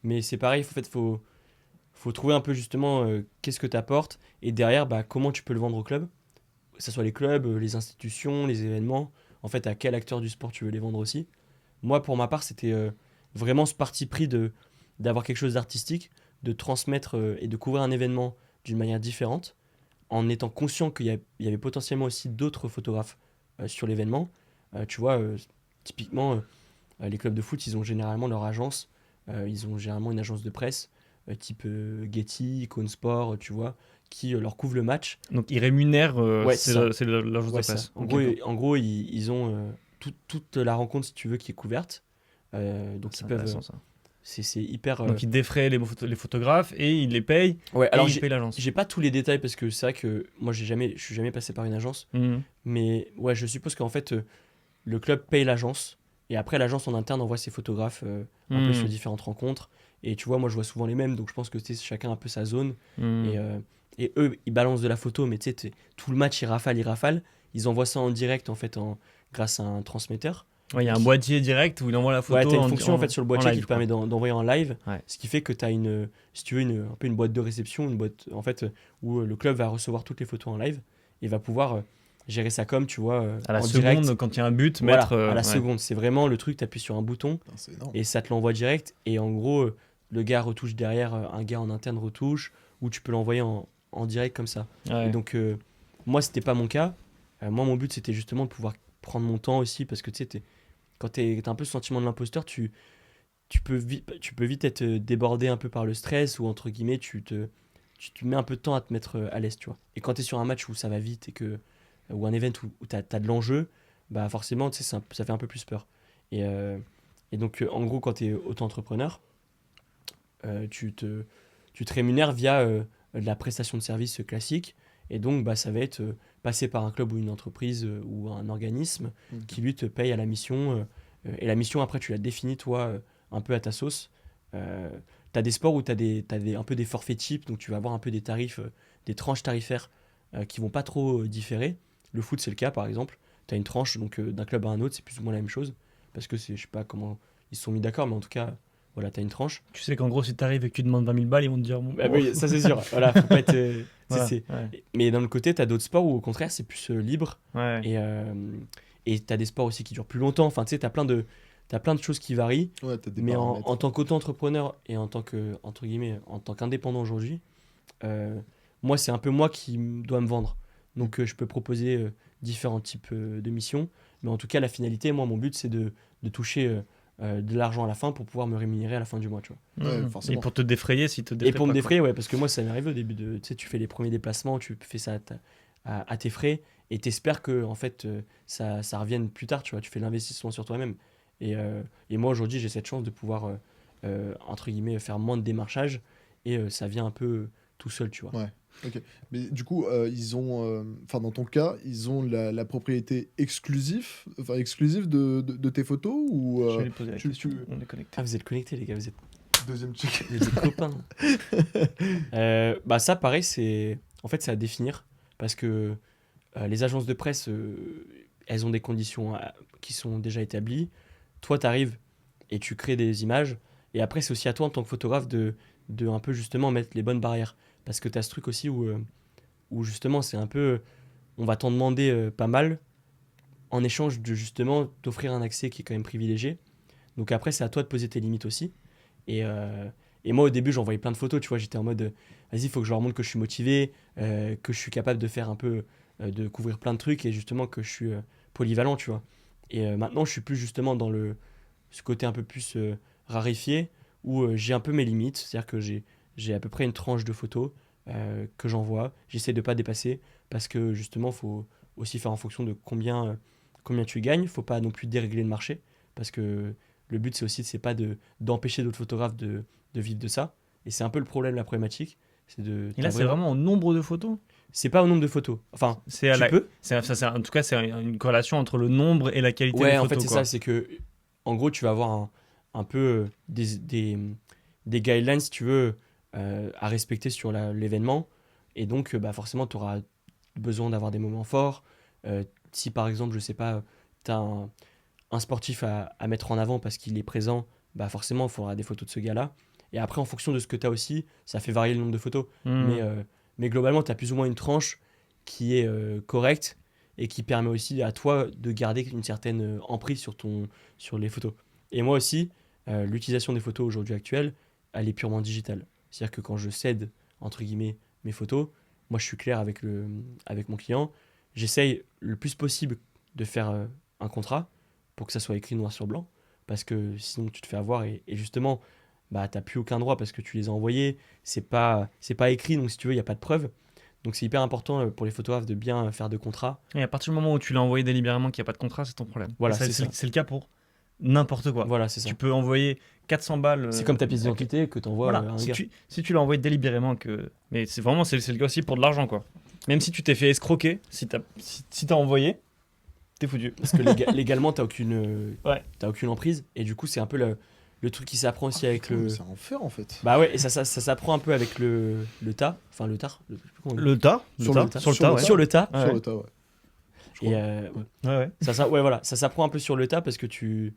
mais c'est pareil, en fait, faut trouver un peu justement qu'est-ce que tu apportes et derrière, bah, comment tu peux le vendre au club, que ce soit les clubs, les institutions, les événements, en fait, à quel acteur du sport tu veux les vendre aussi. Moi, pour ma part, c'était vraiment ce parti pris d'avoir quelque chose d'artistique, de transmettre et de couvrir un événement d'une manière différente, en étant conscient qu'il y avait potentiellement aussi d'autres photographes sur l'événement. Tu vois, typiquement, les clubs de foot, ils ont généralement leur agence, ils ont généralement une agence de presse, type Getty, Icon Sport, tu vois, qui leur couvre le match. Donc ils rémunèrent, Ouais, c'est ça. c'est l'agence de Ouais, ça. presse. En Ok, gros, d'accord. ils ont toute la rencontre, si tu veux, qui est couverte. Donc C'est ils peuvent. intéressant ça. C'est hyper. Donc ils défraient les photographes et ils les payent Ouais, et alors ils payent l'agence. j'ai pas tous les détails parce que c'est vrai que moi je suis jamais passé par une agence. Mhm. Mais ouais, je suppose qu'en fait, le club paye l'agence. Et après, l'agence en interne envoie ses photographes un peu sur Mhm. différentes rencontres. Et tu vois, moi je vois souvent les mêmes. Donc je pense que chacun a un peu sa zone. Mhm. Et eux, ils balancent de la photo. Mais tu sais, tout le match, ils rafalent, ils rafalent. Ils envoient ça en direct, en fait, grâce à un transmetteur. Ouais, il y a un Qui- boîtier direct où il envoie la Ouais, photo t'as une fonction en fait sur le boîtier qui live, te permet quoi. d'envoyer en live, Ouais. ce qui fait que t'as si tu veux, un peu une boîte de réception, une boîte en fait où le club va recevoir toutes les photos en live et va pouvoir gérer ça comme tu vois À la en seconde, direct. quand il y a un but, Voilà, mettre. à la Ouais. seconde. C'est vraiment le truc, t'appuies sur un bouton Putain, c'est énorme. et ça te l'envoie direct. Et en gros, le gars retouche derrière, un gars en interne retouche, ou tu peux l'envoyer en direct comme ça. Ouais. Et donc, moi, c'était pas mon cas. Moi, mon but, c'était justement de pouvoir prendre mon temps aussi parce que tu sais, quand t'as un peu ce sentiment de l'imposteur, tu peux vite être débordé un peu par le stress ou entre guillemets, tu te mets un peu de temps à te mettre à l'aise, tu vois. Et quand tu es sur un match où ça va vite ou un event où tu as de l'enjeu, bah forcément, tu sais, ça fait un peu plus peur. Et donc, en gros, quand tu es auto-entrepreneur, euh, tu te, tu te rémunères via de la prestation de service classique. Et donc, bah, ça va être passer par un club ou une entreprise ou un organisme Ok. qui, lui, te paye à la mission. Et la mission, après, tu la définis, toi, un peu à ta sauce. Tu as des sports où tu as un peu des forfaits types, donc tu vas avoir un peu des tarifs, des tranches tarifaires qui vont pas trop différer. Le foot, c'est le cas, par exemple. Tu as une tranche, donc d'un club à un autre, c'est plus ou moins la même chose. Parce que je sais pas comment ils se sont mis d'accord, mais en tout cas, voilà, tu as une tranche. Tu sais qu'en gros, si t'arrives et que tu demandes 20 000 balles, ils vont te dire bon. Bah oui, ça c'est sûr. Voilà, faut pas être. Voilà. C'est- Ouais. Mais d'un autre côté, tu as d'autres sports où au contraire, c'est plus libre. Ouais. Et tu as des sports aussi qui durent plus longtemps. Enfin, tu sais, tu as t'as plein de choses qui varient. Ouais, t'as des Mais paramètres. en tant qu'auto-entrepreneur et en tant que, entre guillemets, en tant qu'indépendant aujourd'hui, moi, c'est un peu moi qui dois me vendre. Donc, je peux proposer différents types de missions. Mais en tout cas, la finalité, moi, mon but, c'est de toucher de l'argent à la fin pour pouvoir me rémunérer à la fin du mois, tu vois. Ouais, Mhm. forcément. Et pour te défrayer, si te Et défraie pour me pas, quoi. défrayer, ouais, parce que moi, ça m'est arrivé au début tu sais, tu fais les premiers déplacements, tu fais ça à tes frais et t'espères que, en fait, ça revienne plus tard, tu vois, tu fais l'investissement sur toi-même. Et moi, aujourd'hui, j'ai cette chance de pouvoir, entre guillemets, faire moins de démarchage et ça vient un peu tout seul, tu vois. Ouais. Ok. Mais du coup, ils ont, enfin dans ton cas, ils ont la propriété exclusive de tes photos ou Je vais lui poser la tu- question. tu- On est connecté. Ah, vous êtes connectés, les gars, deuxième check. vous êtes copains. Bah, ça, pareil, en fait, c'est à définir parce que les agences de presse, elles ont des conditions qui sont déjà établies. Toi, tu arrives et tu crées des images. Et après, c'est aussi à toi, en tant que photographe, de un peu justement mettre les bonnes barrières. parce que tu as ce truc aussi où justement, c'est un peu. On va t'en demander pas mal en échange de justement t'offrir un accès qui est quand même privilégié. Donc après, c'est à toi de poser tes limites aussi. Et, euh, et moi, au début, j'envoyais plein de photos, tu vois, j'étais en mode, vas-y, il faut que je leur montre que je suis motivé, que je suis capable de faire un peu, de couvrir plein de trucs et justement que je suis polyvalent, tu vois. Maintenant, je suis plus justement dans ce côté un peu plus raréfié, où j'ai un peu mes limites, c'est-à-dire que j'ai à peu près une tranche de photos que j'envoie, j'essaie de pas dépasser, parce que justement, faut aussi faire en fonction de combien tu gagnes, faut pas non plus dérégler le marché, parce que le but c'est pas d'empêcher d'autres photographes de vivre de ça, et c'est un peu le problème, la problématique, c'est de Et t'as là, c'est vraiment au nombre de photos. c'est pas au nombre de photos, enfin, C'est à tu la... peux. en tout cas, c'est une corrélation entre le nombre et la qualité des Ouais, en fait, photos, c'est quoi. ça. C'est que, en gros, tu vas avoir un peu des guidelines, si tu veux, à respecter sur l'événement. Et donc, bah, forcément, tu auras besoin d'avoir des moments forts. Si, par exemple, je sais pas, tu as un sportif à mettre en avant parce qu'il est présent, bah, forcément, il faudra des photos de ce gars-là. Et après, en fonction de ce que tu as aussi, ça fait varier le nombre de photos. Hmm. Mais globalement, tu as plus ou moins une tranche qui est correcte et qui permet aussi à toi de garder une certaine emprise sur les photos. Et moi aussi, l'utilisation des photos aujourd'hui actuelles, elle est purement digitale. C'est-à-dire que quand je cède, entre guillemets, mes photos, moi je suis clair avec mon client, j'essaye le plus possible de faire un contrat pour que ça soit écrit noir sur blanc, parce que sinon tu te fais avoir et justement, bah, t'as plus aucun droit parce que tu les as envoyés, c'est pas écrit, donc si tu veux, il n'y a pas de preuve. Donc c'est hyper important pour les photographes de bien faire de contrats. Et à partir du moment où tu l'as envoyé délibérément qu'il n'y a pas de contrat, c'est ton problème. Voilà, Et ça, c'est ça. c'est le cas pour n'importe quoi. Voilà, c'est ça. Tu peux envoyer 400 balles. C'est comme ta pièce d'identité que t'envoies Voilà, à un si gars. tu l'as envoyé délibérément que. Mais c'est vraiment, c'est le cas aussi pour de l'argent, quoi. Même si tu t'es fait escroquer, si t'as envoyé, t'es foutu. Parce que légalement, Ouais. t'as aucune emprise. Et du coup, c'est un peu le truc qui s'apprend aussi avec Putain, le. mais c'est un enfer en fait. Bah ouais, et ça s'apprend un peu avec le tas. Enfin, le tard. Je sais plus comment on dit. Le tas Sur tas, le tas. sur le Sur tas, le ouais. tas. Sur le tas. Ouais, Sur ouais. le tas, ouais. Je Et crois. Ouais, ouais. ouais, voilà, ça s'apprend un peu sur le tas parce que tu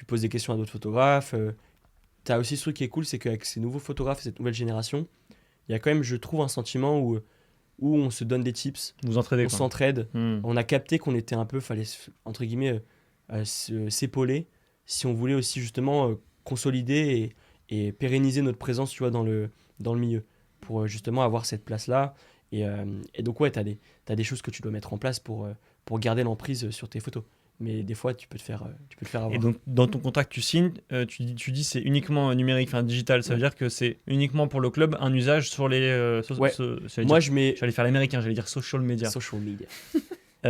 poses des questions à d'autres photographes. T'as aussi ce truc qui est cool, c'est qu'avec ces nouveaux photographes, cette nouvelle génération, il y a quand même, je trouve, un sentiment où on se donne des tips, Vous entraidez, on quoi. s'entraide. Hmm. On a capté qu'on était un peu, fallait entre guillemets s'épauler si on voulait aussi justement consolider et pérenniser notre présence, tu vois, dans le milieu pour justement avoir cette place-là. Et donc ouais, t'as des choses que tu dois mettre en place pour garder l'emprise sur tes photos. Mais des fois, tu peux te faire Et avoir. donc, dans ton contrat que tu signes, tu dis c'est uniquement numérique, enfin digital. Ça veut Ouais. dire que c'est uniquement pour le club un usage sur les. Ouais. Moi, je mets j'allais faire l'américain, j'allais dire social media. social media.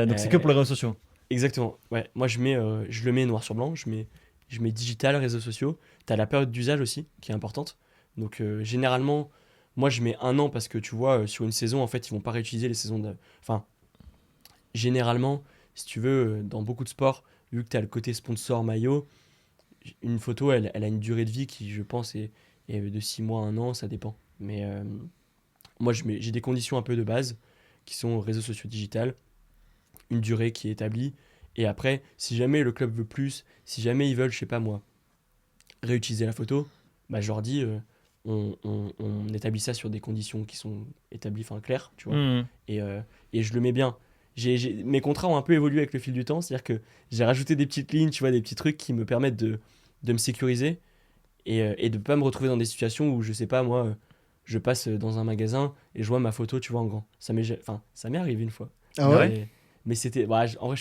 Donc c'est que pour les réseaux sociaux. Exactement. Ouais. Moi, je le mets noir sur blanc. Je mets digital, réseaux sociaux. T'as la période d'usage aussi, qui est importante. Donc, généralement, moi, je mets 1 an parce que tu vois, sur une saison, en fait, ils vont pas réutiliser les saisons de. Enfin, généralement, si tu veux, dans beaucoup de sports, vu que tu as le côté sponsor maillot, une photo, elle a une durée de vie qui, je pense, est de 6 mois à 1 an, ça dépend. Mais moi, j'ai des conditions un peu de base qui sont réseaux sociaux digital, une durée qui est établie. Et après, si jamais le club veut plus, si jamais ils veulent, je sais pas moi, réutiliser la photo, bah, je leur dis, on établit ça sur des conditions qui sont établies, enfin claires, tu vois. Hmm. Et je le mets bien. Mes contrats ont un peu évolué avec le fil du temps, c'est-à-dire que j'ai rajouté des petites lignes, tu vois, des petits trucs qui me permettent de me sécuriser et de pas me retrouver dans des situations où, je sais pas, moi, je passe dans un magasin et je vois ma photo, tu vois, en grand. Ça m'est arrivé une fois. Ah ouais? Mais c'était. Bah, en vrai,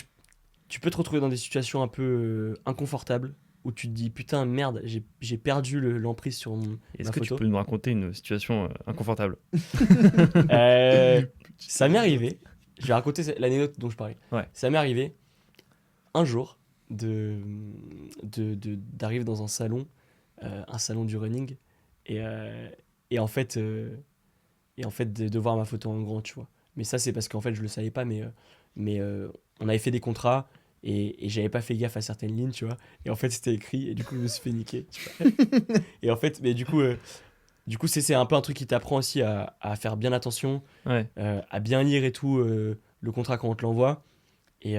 tu peux te retrouver dans des situations un peu inconfortables où tu te dis, putain, merde, j'ai perdu l'emprise sur Est-ce ma que tu photo. peux nous raconter une situation inconfortable? Ça m'est arrivé. Je vais raconter l'anecdote dont je parlais. Ouais. Ça m'est arrivé un jour d'arriver dans un salon du running, et, euh, et en fait, de voir ma photo en grand, tu vois. Mais ça, c'est parce qu'en fait, je le savais pas, mais on avait fait des contrats et j'avais pas fait gaffe à certaines lignes, tu vois. Et en fait, c'était écrit et du coup, je me suis fait niquer. Tu vois. Et en fait, mais du coup, c'est un peu un truc qui t'apprend aussi à faire bien attention, Ouais. à bien lire et tout le contrat quand on te l'envoie. Et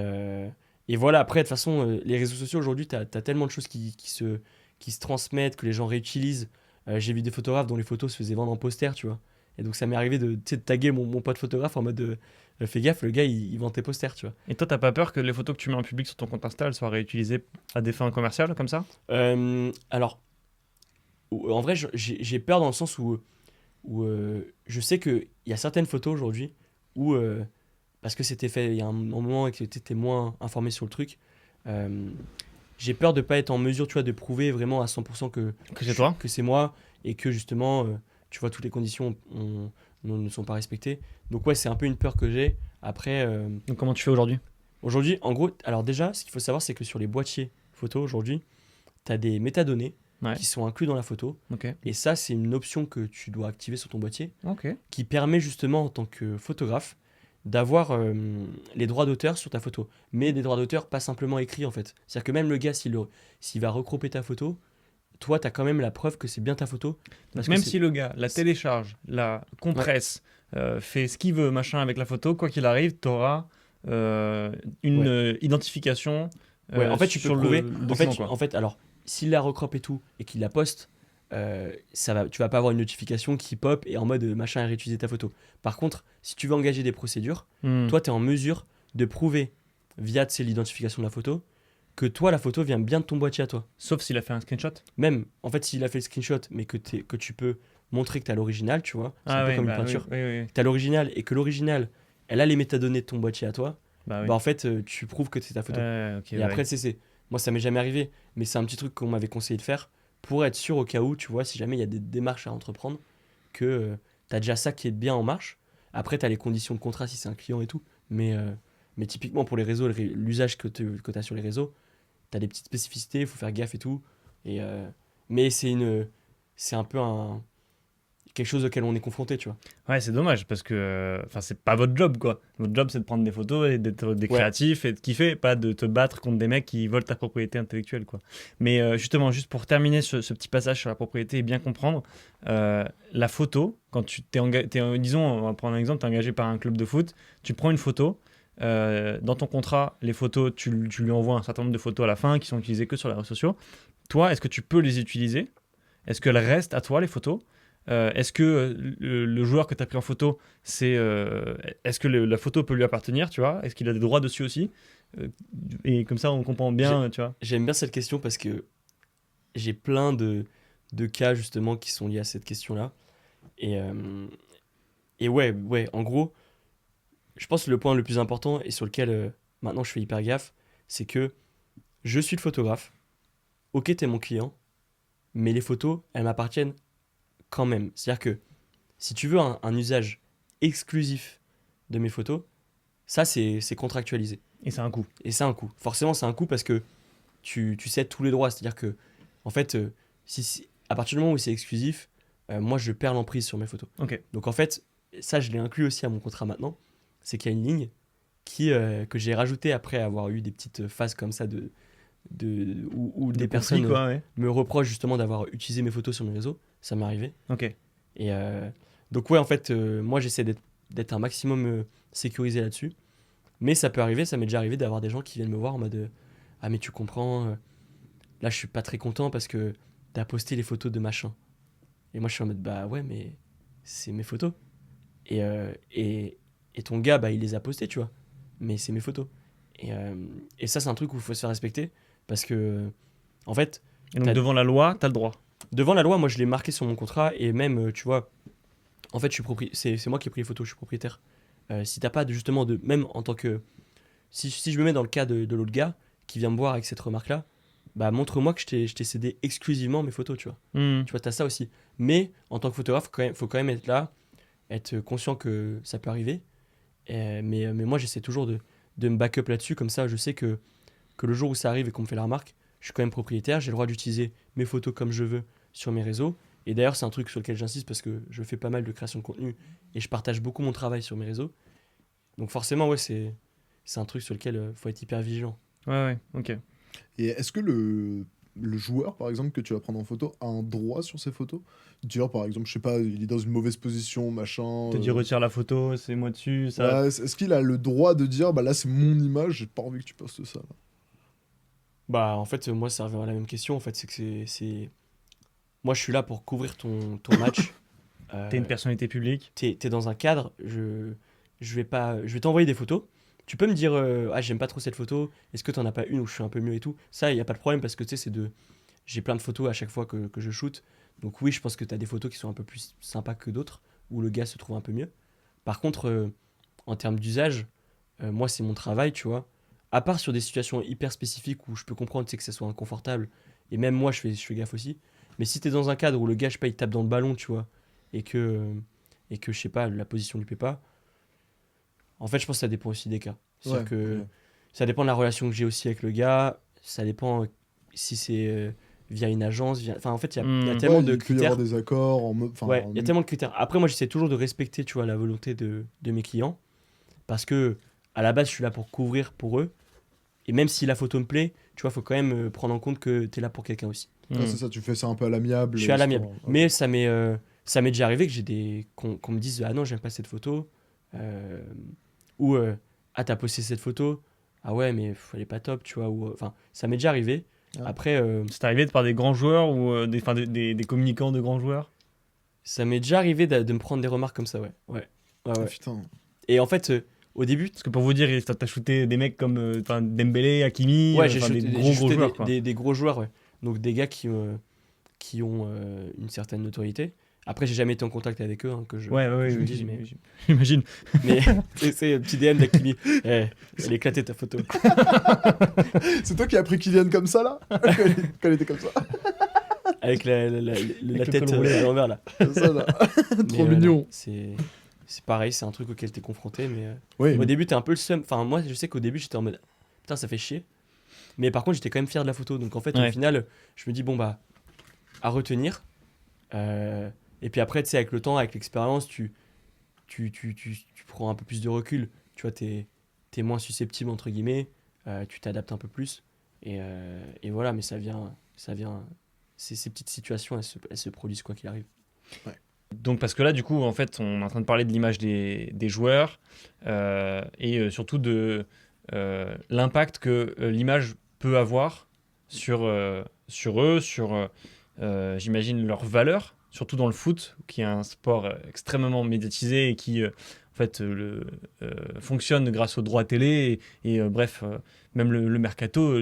voilà, après, de toute façon, les réseaux sociaux aujourd'hui, t'as tellement de choses qui se transmettent, que les gens réutilisent. J'ai vu des photographes dont les photos se faisaient vendre en poster, tu vois. Et donc ça m'est arrivé de, tu sais, de taguer mon pote photographe en mode fais gaffe, le gars il vend tes posters, tu vois. Et toi, t'as pas peur que les photos que tu mets en public sur ton compte Insta elles soient réutilisées à des fins commerciales comme ça? Alors, en vrai, j'ai peur dans le sens où je sais qu'il y a certaines photos aujourd'hui où, parce que c'était fait il y a un moment et que tu étais moins informé sur le truc, euh, j'ai peur de pas être en mesure, tu vois, de prouver vraiment à 100% Que c'est toi? que c'est moi et que justement, tu vois, toutes les conditions ne sont pas respectées. Donc ouais, c'est un peu une peur que j'ai. Après, Donc comment tu fais aujourd'hui? aujourd'hui, en gros, alors déjà, ce qu'il faut savoir, c'est que sur les boîtiers photo aujourd'hui, tu as des métadonnées Ouais. qui sont inclus dans la photo. Ok. Et ça, c'est une option que tu dois activer sur ton boîtier Ok. qui permet justement en tant que photographe d'avoir les droits d'auteur sur ta photo. Mais des droits d'auteur pas simplement écrits en fait. C'est-à-dire que même le gars, s'il va recroper ta photo, toi, tu as quand même la preuve que c'est bien ta photo. Donc Parce même que si le gars la télécharge, la compresse, fait ce qu'il veut, machin, avec la photo, quoi qu'il arrive, tu auras une Ouais. identification Ouais, en fait, tu peux sur prouver. le En fait, document, quoi. alors, s'il la recrop et tout, et qu'il la poste, tu vas pas avoir une notification qui pop et en mode machin a réutilisé ta photo. Par contre, si tu veux engager des procédures, Hmm. toi, tu es en mesure de prouver, via tu sais, l'identification de la photo, que toi, la photo vient bien de ton boîtier à toi. Sauf s'il a fait un screenshot. Même, en fait, s'il a fait le screenshot, mais que tu peux montrer que tu as l'original, tu vois, c'est un peu Oui, comme une bah oui, peinture. oui, oui. Tu as l'original et que l'original, elle a les métadonnées de ton boîtier à toi, Bah oui. bah en fait, tu prouves que c'est ta photo. Ok, Et bah après, oui. moi, ça m'est jamais arrivé, mais c'est un petit truc qu'on m'avait conseillé de faire pour être sûr au cas où, tu vois, si jamais il y a des démarches à entreprendre, que tu as déjà ça qui est bien en marche. Après, tu as les conditions de contrat si c'est un client et tout, mais typiquement pour les réseaux, l'usage que tu as sur les réseaux, tu as des petites spécificités, il faut faire gaffe et tout. Et, mais c'est un peu quelque chose auquel on est confronté, tu vois. Ouais, c'est dommage parce que enfin c'est pas votre job quoi. Votre job c'est de prendre des photos et d'être des Ouais. créatifs et de kiffer, pas de te battre contre des mecs qui volent ta propriété intellectuelle quoi. Mais justement, juste pour terminer ce petit passage sur la propriété et bien comprendre, la photo, quand tu disons, on va prendre un exemple, tu es engagé par un club de foot, tu prends une photo. Dans ton contrat, les photos, tu lui envoies un certain nombre de photos à la fin qui sont utilisées que sur les réseaux sociaux. Toi, est-ce que tu peux les utiliser? Est-ce qu'elles restent à toi, les photos? Est-ce que le joueur que tu as pris en photo, est-ce que la photo peut lui appartenir, tu vois? Est-ce qu'il a des droits dessus aussi? Et comme ça, on comprend bien, tu vois? J'aime bien cette question parce que j'ai plein de cas justement qui sont liés à cette question-là. Et, et ouais, en gros, je pense que le point le plus important et sur lequel maintenant je fais hyper gaffe, c'est que je suis le photographe. Ok, t'es mon client, mais les photos, elles m'appartiennent quand même. C'est-à-dire que si tu veux un usage exclusif de mes photos, ça c'est contractualisé. Et c'est un coût. Et c'est un coût. Forcément, c'est un coût parce que tu cèdes tous les droits. C'est-à-dire que, en fait, à partir du moment où c'est exclusif, moi je perds l'emprise sur mes photos. Ok. Donc en fait, ça je l'ai inclus aussi à mon contrat maintenant. C'est qu'il y a une ligne que j'ai rajoutée après avoir eu des petites phases comme ça où De des conflit, personnes quoi, ouais. me reprochent justement d'avoir utilisé mes photos sur mes réseaux. Ça m'est arrivé. Ok. Et donc ouais, en fait, moi j'essaie d'être un maximum sécurisé là-dessus. Mais ça peut arriver, ça m'est déjà arrivé d'avoir des gens qui viennent me voir en mode ah mais tu comprends, là je suis pas très content parce que t'as posté les photos de machin. Et moi je suis en mode bah ouais mais c'est mes photos. Et ton gars bah il les a postées tu vois. Mais c'est mes photos. Et ça c'est un truc où il faut se faire respecter parce que en fait Et donc, T'as- devant la loi, t'as le droit. devant la loi moi je l'ai marqué sur mon contrat et même tu vois en fait c'est moi qui ai pris les photos, je suis propriétaire. Si t'as pas justement de même en tant que si je me mets dans le cas de l'autre gars qui vient me voir avec cette remarque-là, bah montre-moi que je t'ai cédé exclusivement mes photos, tu vois. Hmm. Tu vois, t'as ça aussi. Mais en tant que photographe, faut quand même être là, être conscient que ça peut arriver. Mais moi, j'essaie toujours de me back up là-dessus, comme ça, je sais que le jour où ça arrive et qu'on me fait la remarque, je suis quand même propriétaire, j'ai le droit d'utiliser mes photos comme je veux sur mes réseaux. Et d'ailleurs, c'est un truc sur lequel j'insiste parce que je fais pas mal de création de contenu et je partage beaucoup mon travail sur mes réseaux. Donc forcément, ouais, c'est un truc sur lequel faut être hyper vigilant. Ouais, ok. Et est-ce que le joueur, par exemple, que tu vas prendre en photo, a un droit sur ses photos? Dire, par exemple, je sais pas, il est dans une mauvaise position, machin. Te dit retire la photo, c'est moi dessus, ça. Ouais, est-ce qu'il a le droit de dire, bah là, c'est mon image, j'ai pas envie que tu postes ça, là. Bah, en fait, moi, ça revient à la même question. En fait, c'est que moi, je suis là pour couvrir ton match T'es une personnalité publique. T'es dans un cadre, je vais t'envoyer des photos. Tu peux me dire, ah, j'aime pas trop cette photo, est-ce que t'en as pas une où je suis un peu mieux et tout. Ça, il y a pas de problème parce que tu sais, j'ai plein de photos à chaque fois que je shoot. Donc oui, je pense que t'as des photos qui sont un peu plus sympas que d'autres, où le gars se trouve un peu mieux. Par contre, en termes d'usage, moi, c'est mon travail, tu vois. À part sur des situations hyper spécifiques où je peux comprendre, tu sais, que ça soit inconfortable, et même moi, je fais gaffe aussi. Mais si t'es dans un cadre où le gars, je sais pas, il tape dans le ballon, tu vois, et que je sais pas, la position lui plaît pas, en fait, je pense que ça dépend aussi des cas. C'est-à-dire Ouais, que ok. ça dépend de la relation que j'ai aussi avec le gars, ça dépend si c'est via une agence, enfin, en fait, il y a Hmm. tellement Ouais, de il peut y avoir critères. des accords enfin, Ouais, il y a tellement de critères. Après, moi, j'essaie toujours de respecter, tu vois, la volonté de mes clients, parce que à la base, je suis là pour couvrir pour eux, et même si la photo me plaît, tu vois, faut quand même prendre en compte que tu es là pour quelqu'un aussi. ouais, Hmm. c'est ça, tu fais ça un peu à l'amiable, Je suis à l'amiable. histoire. Ok. Mais ça m'est déjà arrivé que qu'on me dise, ah non, j'aime pas cette photo, euh, ou ah, t'as posté cette photo, ah ouais, mais elle est pas top, tu vois, ou enfin, ça m'est déjà arrivé. Ah. Après, C'est arrivé par des grands joueurs ou des communicants de grands joueurs? ça m'est déjà arrivé de me prendre des remarques comme ça, ouais. Ouais, ouais, Ah, ouais. putain. Et en fait, au début, Parce que pour vous dire, t'as shooté des mecs comme Dembélé, Hakimi, ouais, j'ai des shooté, gros j'ai gros shooté joueurs, quoi. des gros joueurs, ouais. Donc des gars qui ont une certaine notoriété. Après, j'ai jamais été en contact avec eux, hein, Ouais, ouais, que je ouais, le dise, mais, j'imagine. mais c'est petit DM d'Akimi. Eh, elle est éclatée ta photo. C'est toi qui as pris Kylian comme ça, là quand il était comme ça. Avec la le tête col roulé. à l'envers, là. Comme ça, là. Mais Trop ouais, mignon. non, c'est pareil, c'est un truc auquel t'es confronté, mais Oui, au début, t'es un peu le seum. Enfin, moi, je sais qu'au début, j'étais en mode putain, ça fait chier. Mais par contre, j'étais quand même fier de la photo. Donc en fait, au Ouais. final, je me dis, bon, bah, à retenir. Et puis après, tu sais, avec le temps, avec l'expérience, tu prends un peu plus de recul. Tu vois, t'es moins susceptible, entre guillemets. Tu t'adaptes un peu plus. Et voilà, mais ça vient. Ces petites situations, elles se produisent quoi qu'il arrive. Donc parce que là, du coup, en fait, on est en train de parler de l'image des joueurs et surtout de l'impact que l'image peut avoir sur eux, sur, j'imagine, leur valeur, surtout dans le foot, qui est un sport extrêmement médiatisé et qui, en fait, fonctionne grâce aux droits télé bref, même le mercato,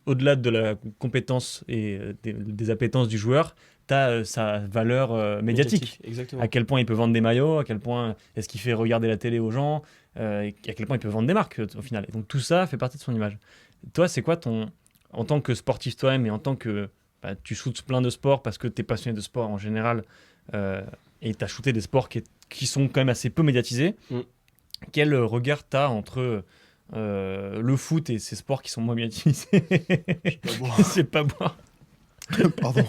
au-delà de la compétence et des appétences du joueur, tu as sa valeur médiatique. Exactement. À quel point il peut vendre des maillots, à quel point est-ce qu'il fait regarder la télé aux gens, et à quel point il peut vendre des marques au final. Et donc tout ça fait partie de son image. Toi, c'est quoi en tant que sportif toi-même et en tant que tu shootes plein de sports parce que tu es passionné de sport en général et tu as shooté des sports qui sont quand même assez peu médiatisés, Mm. quel regard tu as entre le foot et ces sports qui sont moins médiatisés? C'est pas boire. Pardon.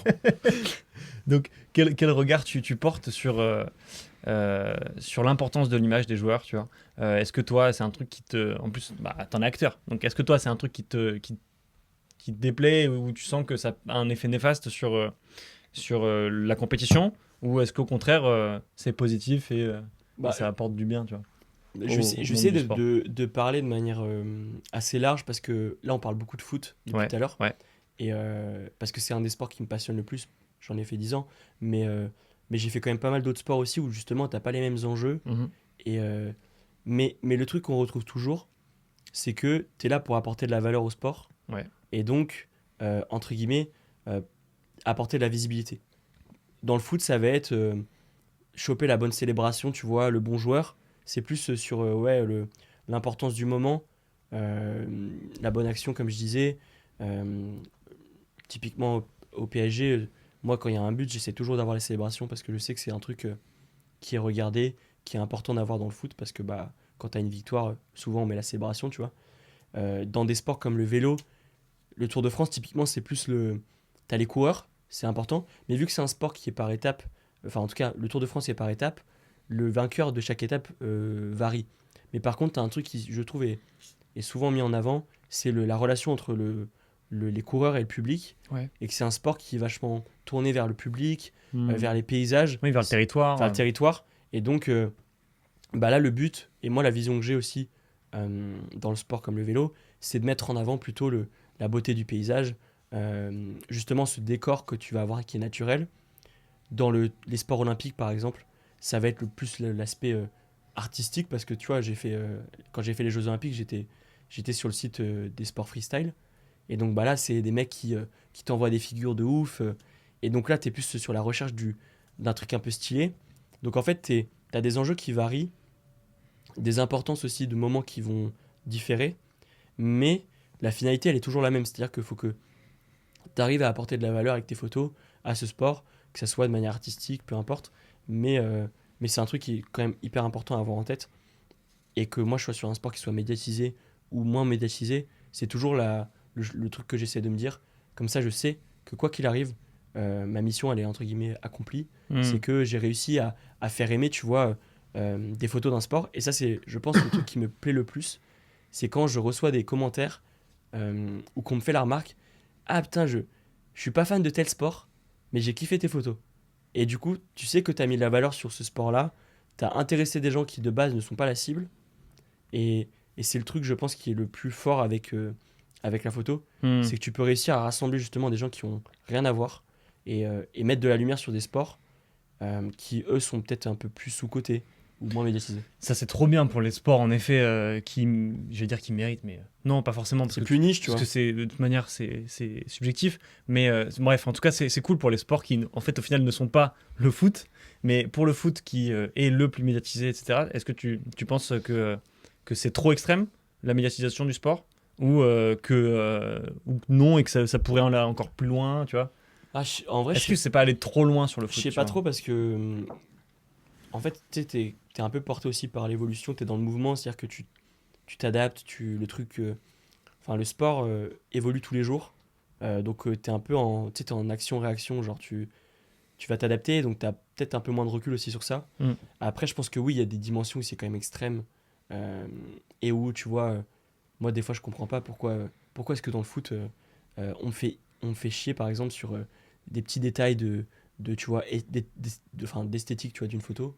Donc, quel regard tu portes sur l'importance de l'image des joueurs, tu vois? Est-ce que toi, c'est un truc qui te... En plus, t'en es acteur. Donc, est-ce que toi, c'est un truc qui te déplaît ou tu sens que ça a un effet néfaste sur la compétition? Ou est-ce qu'au contraire, c'est positif et Bah, ça apporte du bien, tu vois, je vais au essayer je vais monde essayer du de, sport? de parler de manière assez large parce que là, on parle beaucoup de foot depuis Ouais, tout à l'heure. ouais. Et parce que c'est un des sports qui me passionne le plus. J'en ai fait 10 ans. Mais j'ai fait quand même pas mal d'autres sports aussi où justement, t'as pas les mêmes enjeux. Mhm. Mais le truc qu'on retrouve toujours, c'est que tu es là pour apporter de la valeur au sport. Ouais. Et donc, entre guillemets, apporter de la visibilité. Dans le foot, ça va être choper la bonne célébration, tu vois, le bon joueur. C'est plus sur ouais, l'importance du moment, la bonne action, comme je disais. Euh, Typiquement au PSG, moi, quand il y a un but, j'essaie toujours d'avoir les célébrations parce que je sais que c'est un truc qui est regardé, qui est important d'avoir dans le foot parce que quand tu as une victoire, souvent on met la célébration, tu vois. Dans des sports comme le vélo, le Tour de France, typiquement, c'est plus t'as les coureurs, c'est important, mais vu que c'est un sport qui est par étape, enfin en tout cas, le Tour de France est par étape, le vainqueur de chaque étape varie. Mais par contre, t'as un truc qui, je trouve, est souvent mis en avant, c'est la relation entre les coureurs et le public, Ouais. et que c'est un sport qui est vachement tourné vers le public, Mhm. vers les paysages, Oui, vers le territoire. vers le territoire. Et donc, là, le but, et moi, la vision que j'ai aussi dans le sport comme le vélo, c'est de mettre en avant plutôt la beauté du paysage, justement ce décor que tu vas avoir qui est naturel. Dans les sports olympiques, par exemple, ça va être le plus l'aspect artistique parce que tu vois, quand j'ai fait les Jeux Olympiques, j'étais sur le site des sports freestyle. Et donc bah là, c'est des mecs qui t'envoient des figures de ouf. Et donc là, tu es plus sur la recherche d'un truc un peu stylé. Donc en fait, tu as des enjeux qui varient, des importances aussi de moments qui vont différer. Mais la finalité, elle est toujours la même. C'est-à-dire qu'il faut que tu arrives à apporter de la valeur avec tes photos à ce sport, que ça soit de manière artistique, peu importe. Mais c'est un truc qui est quand même hyper important à avoir en tête. Et que moi, je sois sur un sport qui soit médiatisé ou moins médiatisé, c'est toujours le truc que j'essaie de me dire. Comme ça, je sais que quoi qu'il arrive, ma mission, elle est entre guillemets accomplie. Hmm. C'est que j'ai réussi à faire aimer, tu vois, des photos d'un sport. Et ça, c'est, je pense, le truc qui me plaît le plus. C'est quand je reçois des commentaires ou qu'on me fait la remarque. Ah putain, je suis pas fan de tel sport, mais j'ai kiffé tes photos. Et du coup, tu sais que tu as mis de la valeur sur ce sport-là, tu as intéressé des gens qui de base ne sont pas la cible, et c'est le truc, je pense, qui est le plus fort avec la photo, Hmm. c'est que tu peux réussir à rassembler justement des gens qui ont rien à voir et mettre de la lumière sur des sports qui, eux, sont peut-être un peu plus sous-cotés ou moins médiatisés. Ça, c'est trop bien pour les sports, en effet, je vais dire qui méritent, mais non, pas forcément. Parce C'est que plus niche, tu parce vois. que de toute manière, c'est subjectif. Mais bref, en tout cas, c'est cool pour les sports qui, en fait, au final, ne sont pas le foot. Mais pour le foot qui est le plus médiatisé, etc., est-ce que tu penses que c'est trop extrême, la médiatisation du sport ou non, et que ça pourrait aller encore plus loin, tu vois? Ah, en vrai, Est-ce que c'est pas aller trop loin sur le je foot, sais tu pas vois? trop parce que, en fait, tu sais, t'es un peu porté aussi par l'évolution, t'es dans le mouvement, c'est-à-dire que tu t'adaptes, enfin, le sport évolue tous les jours. Donc, t'es un peu tu sais, t'es en action-réaction, genre tu vas t'adapter, donc t'as peut-être un peu moins de recul aussi sur ça. Mm. Après, je pense que oui, il y a des dimensions où c'est quand même extrême. Et où, tu vois, moi, des fois, je comprends pas pourquoi est-ce que dans le foot, on me fait chier, par exemple, sur des petits détails tu vois, enfin, d'esthétique, tu vois, d'une photo.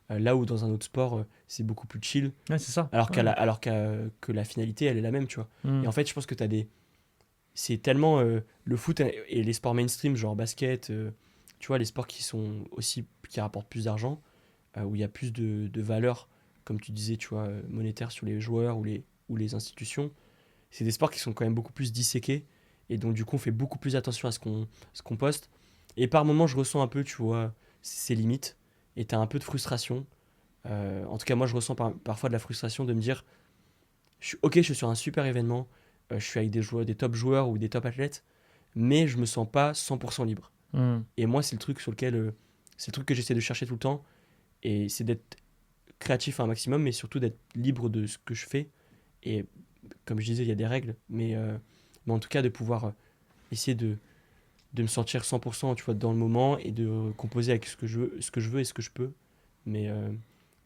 Là où dans un autre sport, c'est beaucoup plus chill. Ouais, c'est ça. Alors, Ouais. que la finalité, elle est la même, tu vois. Mm. Et en fait, je pense que c'est tellement le foot et les sports mainstream, genre basket, tu vois, les sports qui rapportent plus d'argent, où il y a plus de valeur, comme tu disais, tu vois, monétaire sur les joueurs ou les institutions. C'est des sports qui sont quand même beaucoup plus disséqués. Et donc, du coup, on fait beaucoup plus attention à ce qu'on poste. Et par moments, je ressens un peu, tu vois, ces limites. Et tu as un peu de frustration. En tout cas, moi, je ressens parfois de la frustration de me dire, ok, je suis sur un super événement, je suis avec des top joueurs ou des top athlètes, mais je me sens pas 100% libre. Mm. Et moi, c'est le truc que j'essaie de chercher tout le temps, et c'est d'être créatif à un maximum, mais surtout d'être libre de ce que je fais. Et comme je disais, il y a des règles, mais en tout cas de pouvoir essayer de me sentir 100% tu vois, dans le moment et de composer avec ce que je veux et ce que je peux. Mais, euh,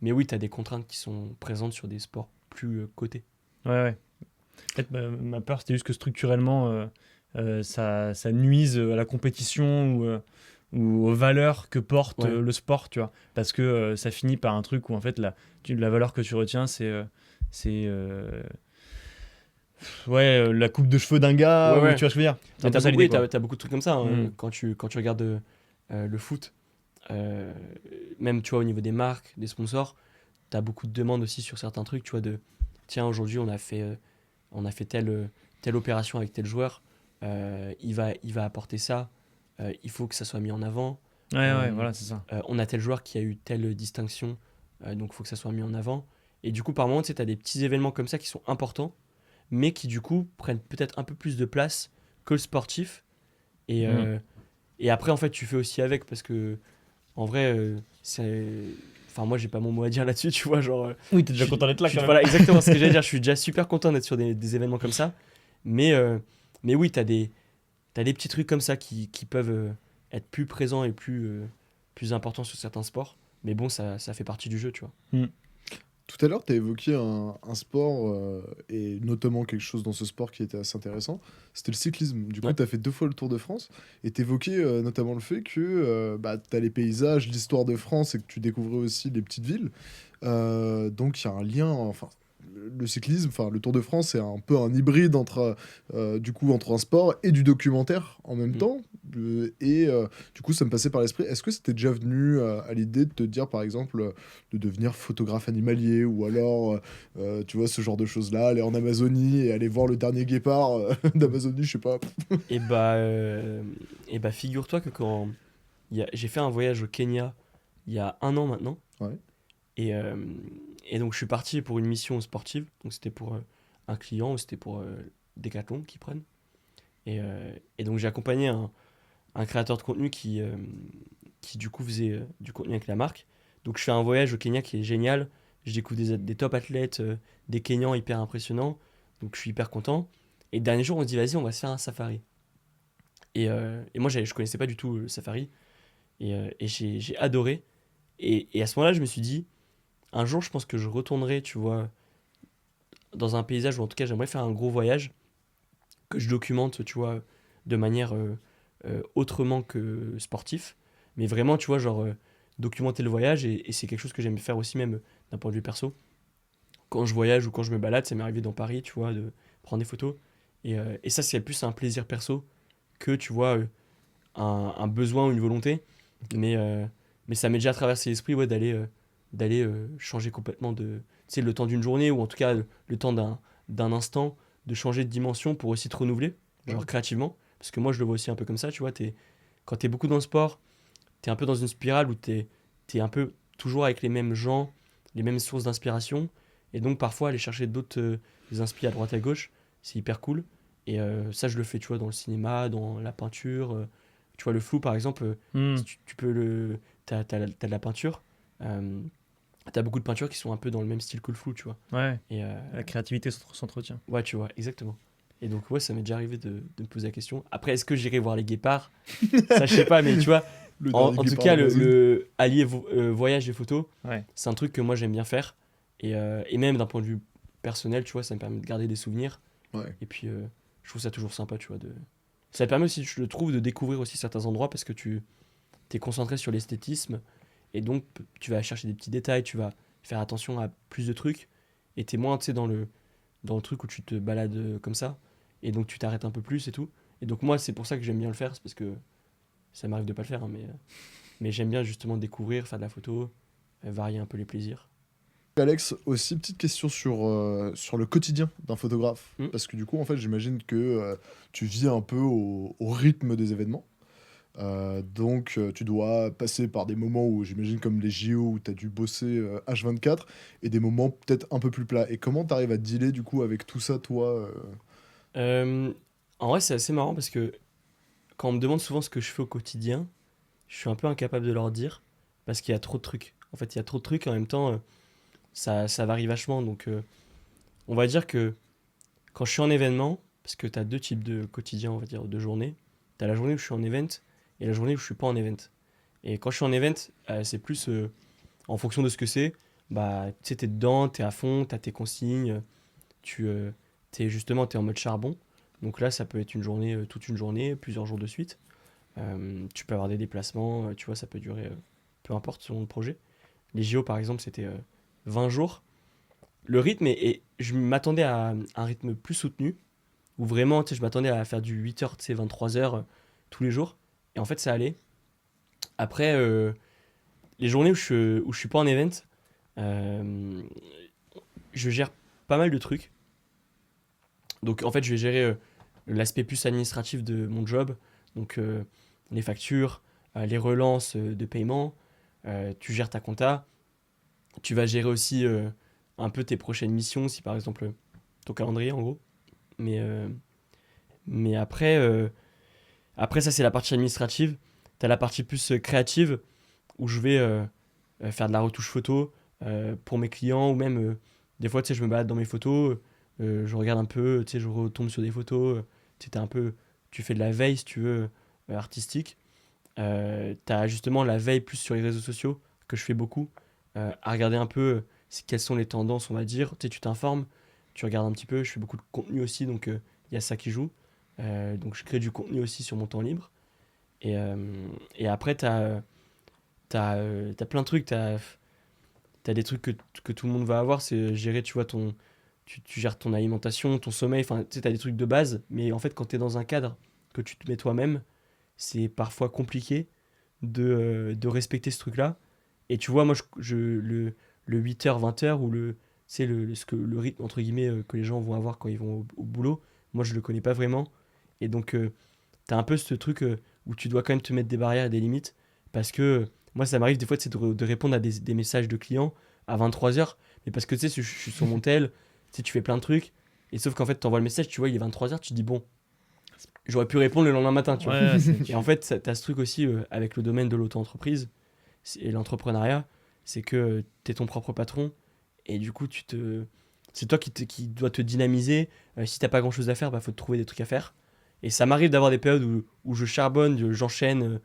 mais oui, tu as des contraintes qui sont présentes sur des sports plus cotés. Ouais, ouais. En fait, ma peur, c'était juste que structurellement, ça nuise à la compétition ou aux valeurs que porte Ouais. le sport, tu vois. Parce que ça finit par un truc où, en fait, la valeur que tu retiens, c'est ouais, la coupe de cheveux d'un gars, Ouais, ou ouais. tu vois ce que je veux dire? C'est Mais un peu ça l'idée, quoi. t'as beaucoup de trucs comme ça hein, Mm. quand tu regardes le foot. Euh, Même, tu vois, au niveau des marques, des sponsors, t'as beaucoup de demandes aussi sur certains trucs, tu vois, tiens, aujourd'hui, on a fait telle opération avec tel joueur, il va apporter ça, il faut que ça soit mis en avant. Ouais, ouais, Euh, voilà, c'est ça. on a tel joueur qui a eu telle distinction, donc il faut que ça soit mis en avant. Et du coup, par moment, tu sais, t'as des petits événements comme ça qui sont importants, mais qui du coup prennent peut-être un peu plus de place que le sportif. Et, Mm. euh, et après, en fait, tu fais aussi avec parce que, en vrai, c'est. Enfin, moi, j'ai pas mon mot à dire là-dessus, tu vois. Genre, Oui, t'es déjà je suis- content d'être là, je suis- quand même. voilà, exactement ce que j'allais dire. Je suis déjà super content d'être sur des événements comme ça. Mais oui, t'as des petits trucs comme ça qui peuvent être plus présents et plus importants sur certains sports. Mais bon, ça fait partie du jeu, tu vois. Mm. Tout à l'heure, tu as évoqué un sport, et notamment quelque chose dans ce sport qui était assez intéressant, c'était le cyclisme. Du coup, Ouais. tu as fait 2 fois le Tour de France, et tu évoquais notamment le fait que tu as les paysages, l'histoire de France, et que tu découvrais aussi les petites villes. Donc, il y a un lien, enfin, le cyclisme, enfin, le Tour de France, c'est un peu un hybride entre un sport et du documentaire en même Mm. temps. Du coup, ça me passait par l'esprit. Est-ce que c'était déjà venu à l'idée de te dire, par exemple, de devenir photographe animalier ou alors, tu vois, ce genre de choses-là, aller en Amazonie et aller voir le dernier guépard d'Amazonie, je sais pas. Et bah, euh, et bah figure-toi que j'ai fait un voyage au Kenya il y a 1 an maintenant, Ouais. et, euh, et donc je suis parti pour une mission sportive, donc c'était pour un client, ou c'était pour Decathlon qui prennent. Et donc j'ai accompagné un créateur de contenu qui du coup faisait du contenu avec la marque. Donc je fais un voyage au Kenya qui est génial, je découvre des top athlètes, des Kenyans hyper impressionnants, donc je suis hyper content. Et le dernier jour on se dit vas-y on va se faire un safari. Et moi, je connaissais pas du tout le safari. Et j'ai adoré. Et à ce moment-là, je me suis dit, un jour, je pense que je retournerai, tu vois, dans un paysage, ou en tout cas, j'aimerais faire un gros voyage que je documente, tu vois, de manière autrement que sportif. Mais vraiment, tu vois, genre, documenter le voyage. Et c'est quelque chose que j'aime faire aussi, même d'un point de vue perso. Quand je voyage ou quand je me balade, ça m'est arrivé dans Paris, tu vois, de prendre des photos. Et ça, c'est plus un plaisir perso que, tu vois, un besoin ou une volonté, mais, euh, mais ça m'est déjà traversé l'esprit, ouais, d'aller changer complètement tu sais, le temps d'une journée, ou en tout cas le temps d'un instant, de changer de dimension pour aussi te renouveler, Ouais. genre créativement. Parce que moi, je le vois aussi un peu comme ça, tu vois, quand t'es beaucoup dans le sport, t'es un peu dans une spirale où t'es un peu toujours avec les mêmes gens, les mêmes sources d'inspiration, et donc parfois aller chercher d'autres inspi à droite à gauche, c'est hyper cool. Et ça, je le fais, tu vois, dans le cinéma, dans la peinture. Tu vois, le flou, par exemple, Hmm. si tu peux le. T'as de la peinture. euh, T'as beaucoup de peintures qui sont un peu dans le même style que le flou, tu vois. Ouais, Et la créativité s'entretient. ouais, tu vois, exactement. Et donc, ouais, ça m'est déjà arrivé de me poser la question. Après, est-ce que j'irai voir les guépards? Ça, je sais pas, mais tu vois, Le en, dernier en tout guépard cas, d'Amazonie. le allier voyage et photo, Ouais. c'est un truc que moi j'aime bien faire. Et même d'un point de vue personnel, tu vois, ça me permet de garder des souvenirs. Ouais. Et puis, je trouve ça toujours sympa, tu vois. Ça permet aussi, je le trouve, de découvrir aussi certains endroits parce que tu t'es concentré sur l'esthétisme. Et donc, tu vas chercher des petits détails, tu vas faire attention à plus de trucs. Et t'es moins, tu sais, dans le truc où tu te balades comme ça. Et donc, tu t'arrêtes un peu plus et tout. Et donc, moi, c'est pour ça que j'aime bien le faire. C'est parce que ça m'arrive de pas le faire, hein, mais j'aime bien justement découvrir, faire de la photo, varier un peu les plaisirs. Alex, aussi petite question sur le quotidien d'un photographe. Hmm. Parce que du coup, en fait, j'imagine que tu vis un peu au rythme des événements. Donc, tu dois passer par des moments où, j'imagine, comme les JO, où tu as dû bosser H24, et des moments peut-être un peu plus plats. Et comment tu arrives à dealer, du coup, avec tout ça, toi Euh, En vrai, c'est assez marrant parce que quand on me demande souvent ce que je fais au quotidien, je suis un peu incapable de leur dire parce qu'il y a trop de trucs. En fait, il y a trop de trucs et en même temps, ça varie vachement. Donc, on va dire que quand je suis en événement, parce que tu as deux types de quotidien, on va dire, de journée. Tu as la journée où je suis en event et la journée où je suis pas en event. Et quand je suis en event, c'est plus en fonction de ce que c'est. Bah, tu sais, t'es dedans, t'es à fond, t'as tes consignes, t'es en mode charbon. Donc là, ça peut être une journée, toute une journée, plusieurs jours de suite. Tu peux avoir des déplacements, tu vois, ça peut durer, peu importe selon le projet. Les JO, par exemple, c'était 20 jours. Le rythme, je m'attendais à un rythme plus soutenu, où vraiment, tu sais, je m'attendais à faire du 8 heures, tu sais, 23 heures tous les jours. Et en fait, ça allait. Après, les journées où je suis pas en event, euh, je gère pas mal de trucs. Donc, en fait, je vais gérer l'aspect plus administratif de mon job. Donc, les factures, les relances de paiement. Tu gères ta compta. Tu vas gérer aussi un peu tes prochaines missions, si par exemple ton calendrier en gros. Mais, euh, mais après ça c'est la partie administrative. Tu as la partie plus créative où je vais faire de la retouche photo pour mes clients ou même des fois tu sais je me balade dans mes photos, je regarde un peu, tu sais je retombe sur des photos, tu sais, tu fais de la veille si tu veux artistique. Tu as justement la veille plus sur les réseaux sociaux que je fais beaucoup à regarder un peu quelles sont les tendances on va dire. Tu sais, tu t'informes, tu regardes un petit peu, je fais beaucoup de contenu aussi donc il y a ça qui joue. Donc je crée du contenu aussi sur mon temps libre. Et après, t'as plein de trucs. T'as des trucs que tout le monde va avoir. C'est gérer, tu vois, tu gères ton alimentation, ton sommeil. Enfin, tu sais, t'as des trucs de base. Mais en fait, quand t'es dans un cadre que tu te mets toi-même, c'est parfois compliqué de respecter ce truc-là. Et tu vois, moi, le 8h, 20h, ou c'est le rythme, entre guillemets, que les gens vont avoir quand ils vont au boulot, moi, je le connais pas vraiment. Et donc, t'as un peu ce truc où tu dois quand même te mettre des barrières et des limites. Parce que moi, ça m'arrive des fois de répondre à des messages de clients à 23h. Mais parce que tu sais, je suis sur mon tel, tu sais, tu fais plein de trucs. Et sauf qu'en fait, t'envoies le message, tu vois, il est 23h, tu te dis, bon, j'aurais pu répondre le lendemain matin, tu vois. Ouais, Et en fait, t'as ce truc aussi avec le domaine de l'auto-entreprise et l'entrepreneuriat, c'est que t'es ton propre patron et du coup, c'est toi qui dois te dynamiser. Si t'as pas grand-chose à faire, bah faut te trouver des trucs à faire. Et ça m'arrive d'avoir des périodes où je charbonne, j'enchaîne,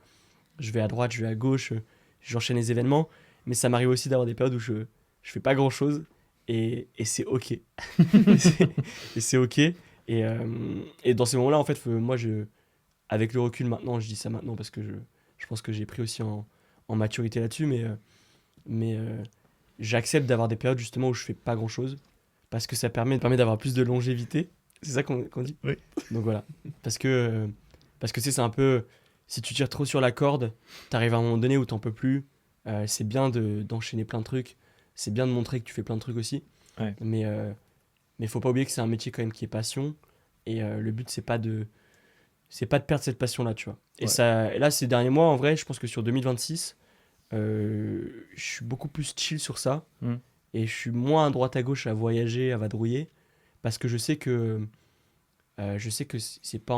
je vais à droite, je vais à gauche, j'enchaîne les événements. Mais ça m'arrive aussi d'avoir des périodes où je fais pas grand-chose et c'est ok. Et c'est ok. Et dans ces moments-là, en fait, moi, avec le recul maintenant, je dis ça maintenant parce que je pense que j'ai pris aussi en maturité là-dessus, mais j'accepte d'avoir des périodes justement où je fais pas grand-chose parce que ça permet d'avoir plus de longévité. C'est ça qu'on dit. Oui. Donc voilà. Parce que c'est un peu. Si tu tires trop sur la corde, t'arrives à un moment donné où t'en peux plus. C'est bien d'enchaîner plein de trucs. C'est bien de montrer que tu fais plein de trucs aussi. Ouais. Mais faut pas oublier que c'est un métier quand même qui est passion. Et le but, c'est pas de perdre cette passion-là, tu vois. Et, Ouais. et là, ces derniers mois, en vrai, je pense que sur 2026, je suis beaucoup plus chill sur ça. Mm. Et je suis moins à droite à gauche à voyager, à vadrouiller. Parce que je sais que c'est pas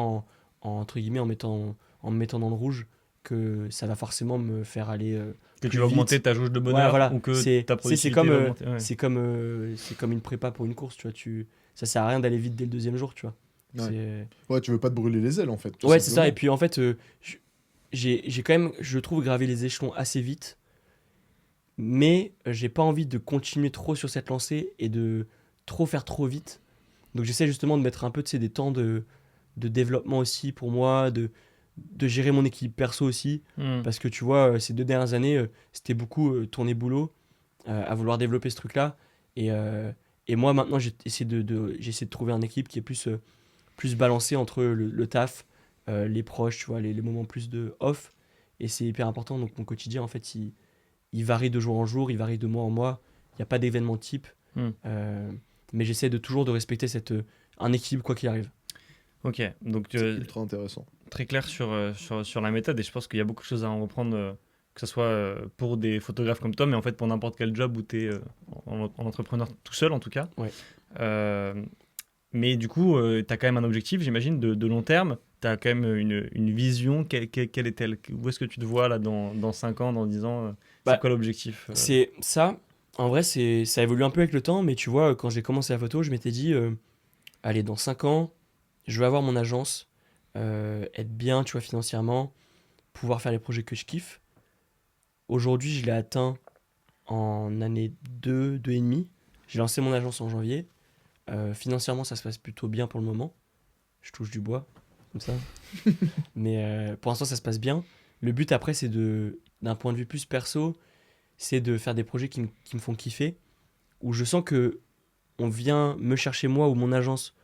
entre guillemets, en me mettant dans le rouge que ça va forcément me faire aller Que tu plus vas vite. augmenter ta jauge de Ouais, bonheur voilà. ou que C'est, ta tu sais, c'est productivité comme, va augmenter. Ouais. c'est comme une prépa pour une course, tu vois. Ça sert à rien d'aller vite dès le deuxième jour, tu vois. Ouais. C'est... Ouais, tu veux pas te brûler les ailes en fait. Tout Ouais, c'est ça. simplement. Et puis en fait, j'ai quand même, je trouve, gravé les échelons assez vite. Mais j'ai pas envie de continuer trop sur cette lancée et de trop faire trop vite. Donc j'essaie justement de mettre un peu, tu sais, des temps de développement aussi pour moi, de gérer mon équipe perso aussi. Mm. Parce que tu vois, ces 2 dernières années, c'était beaucoup tourner boulot, à vouloir développer ce truc-là. Et moi, maintenant, j'essaie de trouver une équipe qui est plus balancée entre le taf, les proches, tu vois, les moments plus de off. Et c'est hyper important. Donc mon quotidien, en fait, il varie de jour en jour, il varie de mois en mois. Il n'y a pas d'événement type. Mm. Mais j'essaie toujours de respecter un équilibre quoi qu'il arrive. Ok, donc C'est ultra intéressant. très clair sur la méthode et je pense qu'il y a beaucoup de choses à en reprendre, que ce soit pour des photographes comme toi, mais en fait pour n'importe quel job où tu es en entrepreneur tout seul en tout cas. Ouais. Euh, mais du coup, tu as quand même un objectif, j'imagine, de long terme. Tu as quand même une vision. Quelle est-elle? Où est-ce que tu te vois là dans 5 ans, dans 10 ans Bah, c'est quoi l'objectif C'est ça. En vrai, ça évolue un peu avec le temps, mais tu vois, quand j'ai commencé la photo, je m'étais dit, allez, dans 5 ans, je vais avoir mon agence, être bien, tu vois, financièrement, pouvoir faire les projets que je kiffe. Aujourd'hui, je l'ai atteint en année 2, 2 et demi. J'ai lancé mon agence en janvier. Financièrement, ça se passe plutôt bien pour le moment. Je touche du bois, comme ça. Mais pour l'instant, ça se passe bien. Le but après, d'un point de vue plus perso, c'est de faire des projets qui me font kiffer, où je sens que on vient me chercher moi ou mon agence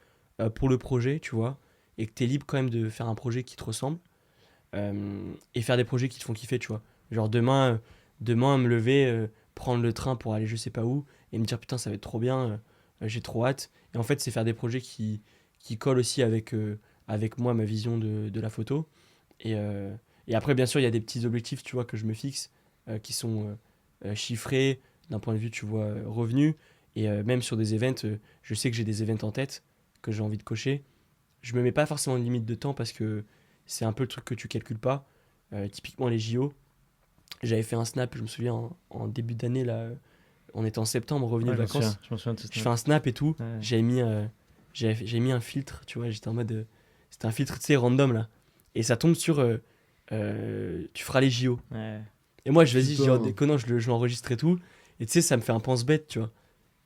pour le projet, tu vois, et que tu es libre quand même de faire un projet qui te ressemble, et faire des projets qui te font kiffer, tu vois. Genre demain me lever, prendre le train pour aller je sais pas où, et me dire putain ça va être trop bien, j'ai trop hâte. Et en fait c'est faire des projets qui collent aussi avec moi, ma vision de la photo. Et après bien sûr il y a des petits objectifs, tu vois, que je me fixe, qui sont chiffrés d'un point de vue, tu vois, revenu. Et même sur des events, je sais que j'ai des events en tête que j'ai envie de cocher. Je me mets pas forcément de limite de temps parce que c'est un peu le truc que tu calcules pas. Typiquement les JO, j'avais fait un snap, je me souviens, en début d'année, là, on était en septembre, revenu Ouais, de vacances. je me souviens de ce Je fais un snap et tout. Ouais. J'avais mis un filtre, tu vois, j'étais en mode. C'était un filtre, tu sais, random là. Et ça tombe sur. Tu feras les JO. Ouais. Et moi, vas-y, je dis, Putain. oh, déconnant, je l'enregistre et tout. Et tu sais, ça me fait un pense-bête, tu vois.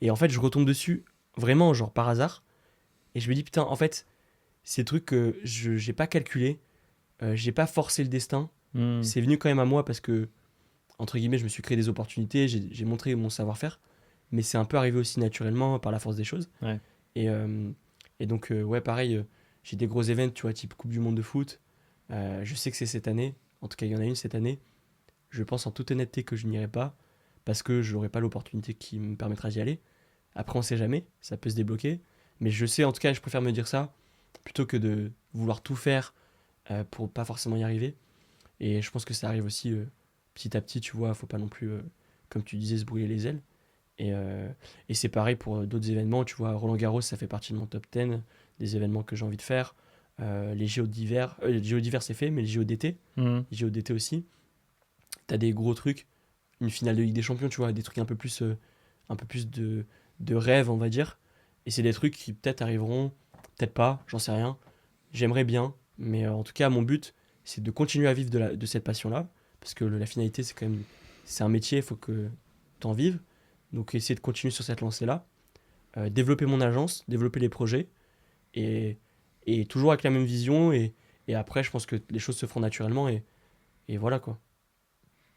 Et en fait, je retombe dessus, vraiment, genre par hasard. Et je me dis, putain, en fait, ces trucs que j'ai pas calculé, j'ai pas forcé le destin. Mm. C'est venu quand même à moi parce que, entre guillemets, je me suis créé des opportunités, j'ai montré mon savoir-faire. Mais c'est un peu arrivé aussi naturellement par la force des choses. Ouais. Et donc, ouais, pareil, j'ai des gros events, tu vois, type Coupe du Monde de foot. Je sais que c'est cette année, en tout cas il y en a une cette année. Je pense en toute honnêteté que je n'irai pas parce que je n'aurai pas l'opportunité qui me permettra d'y aller. Après, on sait jamais, ça peut se débloquer. Mais je sais, en tout cas, je préfère me dire ça plutôt que de vouloir tout faire pour pas forcément y arriver. Et je pense que ça arrive aussi petit à petit, tu vois, faut pas non plus, comme tu disais, se brûler les ailes. Et c'est pareil pour d'autres événements, tu vois, Roland Garros, ça fait partie de mon top 10 des événements que j'ai envie de faire. Les JO d'hiver, les JO d'hiver c'est fait, mais les JO d'été, Mhm. les JO d'été aussi, t'as des gros trucs, une finale de Ligue des Champions, tu vois, des trucs un peu plus de rêve, on va dire. Et c'est des trucs qui peut-être arriveront, peut-être pas, j'en sais rien. J'aimerais bien, mais en tout cas, mon but, c'est de continuer à vivre de cette passion-là, parce que la finalité, c'est quand même, c'est un métier, il faut que t'en vives. Donc essayer de continuer sur cette lancée-là, développer mon agence, développer les projets, et, et toujours avec la même vision, et après, je pense que les choses se feront naturellement, et voilà quoi.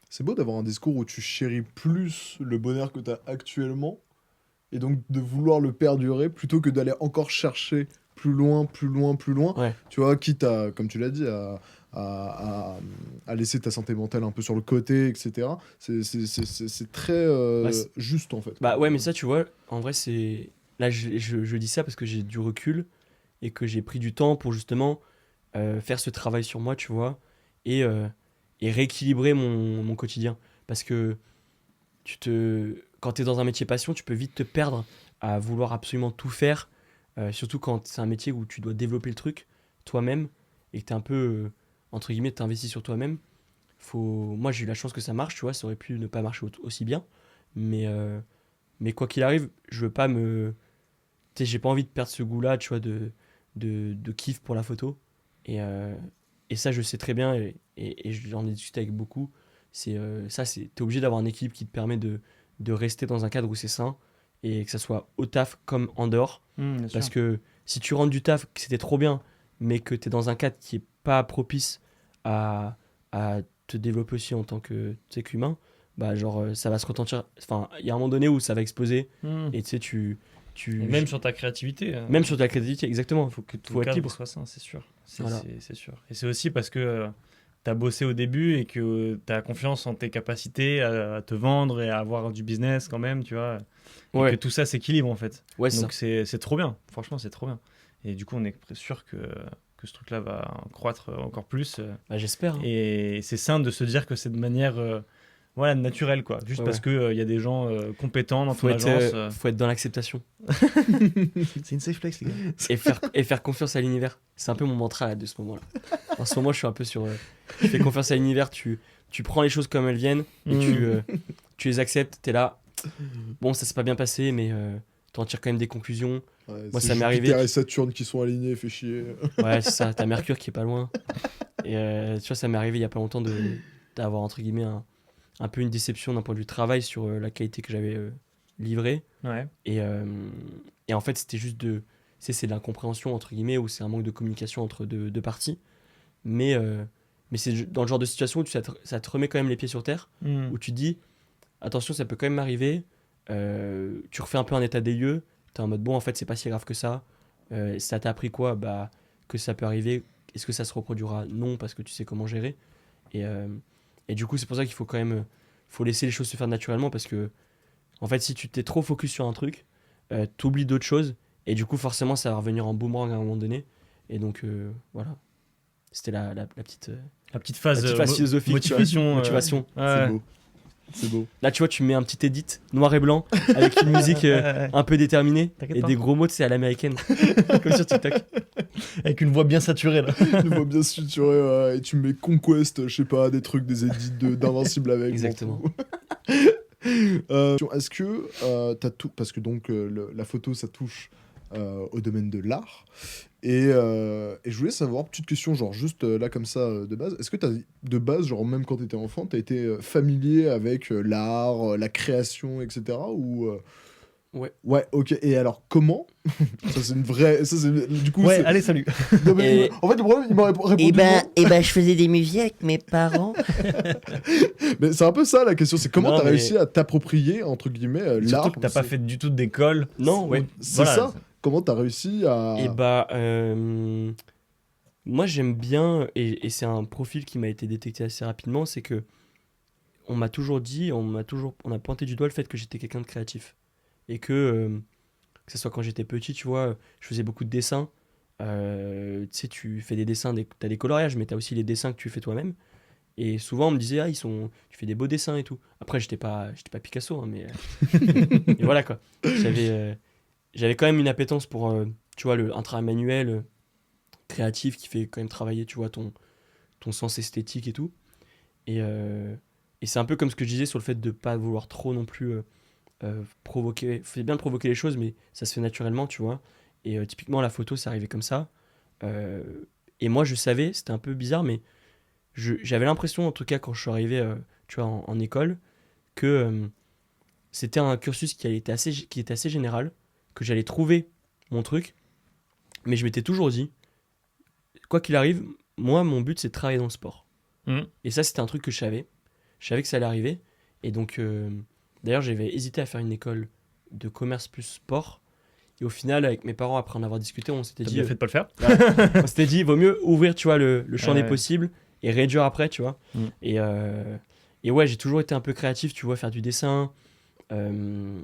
C'est beau d'avoir un discours où tu chéris plus le bonheur que tu as actuellement et donc de vouloir le perdurer plutôt que d'aller encore chercher plus loin, plus loin, plus loin. Ouais, Tu vois, quitte à, comme tu l'as dit, à, à laisser ta santé mentale un peu sur le côté, etc. C'est très bah, juste en fait. bah ouais, mais ça, tu vois, en vrai, c'est. Là, je dis ça parce que j'ai du recul et que j'ai pris du temps pour justement faire ce travail sur moi, tu vois, et, euh, et rééquilibrer mon quotidien. Parce que quand tu es dans un métier passion, tu peux vite te perdre à vouloir absolument tout faire, surtout quand c'est un métier où tu dois développer le truc toi-même et que tu es un peu, entre guillemets, t'investis sur toi-même. Moi, j'ai eu la chance que ça marche, tu vois, ça aurait pu ne pas marcher aussi bien, mais, euh, mais quoi qu'il arrive, je veux pas me. Tu sais, j'ai pas envie de perdre ce goût-là, tu vois, de kiff pour la photo. Et ça, je sais très bien, et j'en ai discuté avec beaucoup. T'es obligé d'avoir un équilibre qui te permet de rester dans un cadre où c'est sain, et que ça soit au taf comme en dehors. Bien sûr. Parce que si tu rentres du taf, que c'était trop bien, mais que tu es dans un cadre qui est pas propice à te développer aussi en tant que, tu sais, qu'humain, bah genre ça va se retentir. Enfin, il y a un moment donné où ça va exploser, Mhm. et tu sais, Et même sur ta créativité. même sur ta crédibilité, exactement. Faut que tout Faut le être cadre libre. soit sain, c'est sûr. Voilà. C'est sûr. Et c'est aussi parce que tu as bossé au début et que tu as confiance en tes capacités à te vendre et à avoir du business quand même, tu vois. Et que Ouais, tout ça s'équilibre en fait. ouais, c'est ça. Donc c'est trop bien. Franchement, c'est trop bien. Et du coup, on est sûr que ce truc-là va croître encore plus. Bah, j'espère, hein. Et c'est sain de se dire que c'est de manière voilà, naturelle, quoi. Juste Ouais, parce ouais. qu'il y a des gens compétents dans ton Faut être, agence. faut être dans l'acceptation C'est une safe flex, les gars. et faire confiance à l'univers. C'est un peu mon mantra là, de ce moment-là. En ce moment, je suis un peu sur. Tu fais confiance à l'univers, tu prends les choses comme elles viennent et tu les acceptes. T'es là. Bon, ça s'est pas bien passé, mais t'en tires quand même des conclusions. Ouais, Moi, c'est ça m'est Jupiter arrivé. et Saturne qui sont alignés, fait chier. Ouais, c'est ça. T'as Mercure qui est pas loin. Et tu vois, ça m'est arrivé il y a pas longtemps d'avoir, entre guillemets, un peu une déception d'un point de vue travail sur la qualité que j'avais livrée. Ouais. Et en fait, c'était juste c'est de l'incompréhension, entre guillemets, ou c'est un manque de communication entre deux parties. Mais c'est dans le genre de situation où ça te remet quand même les pieds sur terre, Mm. où tu te dis, attention, ça peut quand même m'arriver. Tu refais un peu un état des lieux. T'es en mode, bon, en fait, c'est pas si grave que ça. Ça t'a appris quoi? Bah, que ça peut arriver. Est-ce que ça se reproduira? Non, parce que tu sais comment gérer. Et, euh, et du coup, c'est pour ça qu'il faut quand même faut laisser les choses se faire naturellement, parce que, en fait, si tu t'es trop focus sur un truc, t'oublies d'autres choses. Et du coup, forcément, ça va revenir en boomerang à un moment donné. Et donc, voilà. C'était la petite, La petite phase, philosophique, tu vois. motivation. Motivation. C'est Ouais. beau. C'est beau. Là, tu vois, tu mets un petit edit noir et blanc avec une musique un peu déterminée T'inquiète et pas. des gros mots, c'est à l'américaine, comme sur TikTok. Avec une voix bien saturée, là. Je vois bien suturé et tu mets Conquest, je sais pas, des trucs, des edits d'Invincible avec. Exactement. Est-ce que t'as tout. Parce que donc la photo, ça touche au domaine de l'art. Et je voulais savoir, petite question, genre juste là comme ça de base, est-ce que t'as de base, genre même quand t'étais enfant, t'as été familier avec l'art, la création, etc. Ou Ouais. Ouais, ok. Et alors comment Ça c'est une vraie. Ça, c'est... Du coup, Ouais, c'est... allez, salut. Non, mais Et- en fait, le problème, il m'a répondu. Eh ben, je faisais des musiques avec mes parents. Mais c'est un peu ça la question, c'est comment Non, t'as mais- réussi à t'approprier entre guillemets l'art. Surtout que t'as pas fait du tout d'école. Non, ouais. C'est Voilà. ça. Comment t'as réussi à. Et bah, Moi, j'aime bien, et c'est un profil qui m'a été détecté assez rapidement, c'est que on m'a toujours dit, on a pointé du doigt le fait que j'étais quelqu'un de créatif. Et que ce soit quand j'étais petit, tu vois, je faisais beaucoup de dessins. Tu sais, tu fais des dessins, t'as des coloriages, mais t'as aussi les dessins que tu fais toi-même. Et souvent, on me disait, ah, tu fais des beaux dessins et tout. Après, j'étais pas Picasso, hein, mais voilà quoi. J'avais quand même une appétence pour, tu vois, un travail manuel créatif qui fait quand même travailler, tu vois, ton sens esthétique et tout. Et, euh, et c'est un peu comme ce que je disais sur le fait de pas vouloir trop non plus provoquer. Faut bien provoquer les choses, mais ça se fait naturellement, tu vois. Et typiquement, la photo, ça arrivait comme ça. Euh, et moi, je savais, c'était un peu bizarre, mais j'avais l'impression, en tout cas, quand je suis arrivé, tu vois, en école, que c'était un cursus qui était assez général, que j'allais trouver mon truc, mais je m'étais toujours dit, quoi qu'il arrive, moi, mon but, c'est de travailler dans le sport. Mm. Et ça, c'était un truc que je savais. Je savais que ça allait arriver. Et donc, d'ailleurs, j'avais hésité à faire une école de commerce plus sport. Et au final, avec mes parents, après en avoir discuté, on s'était T'as dit, bien fait de pas le faire. on s'était dit, vaut mieux ouvrir, tu vois, le champ des Ouais. possibles et réduire après, tu vois. Mm. Et ouais, j'ai toujours été un peu créatif, tu vois, faire du dessin. Euh,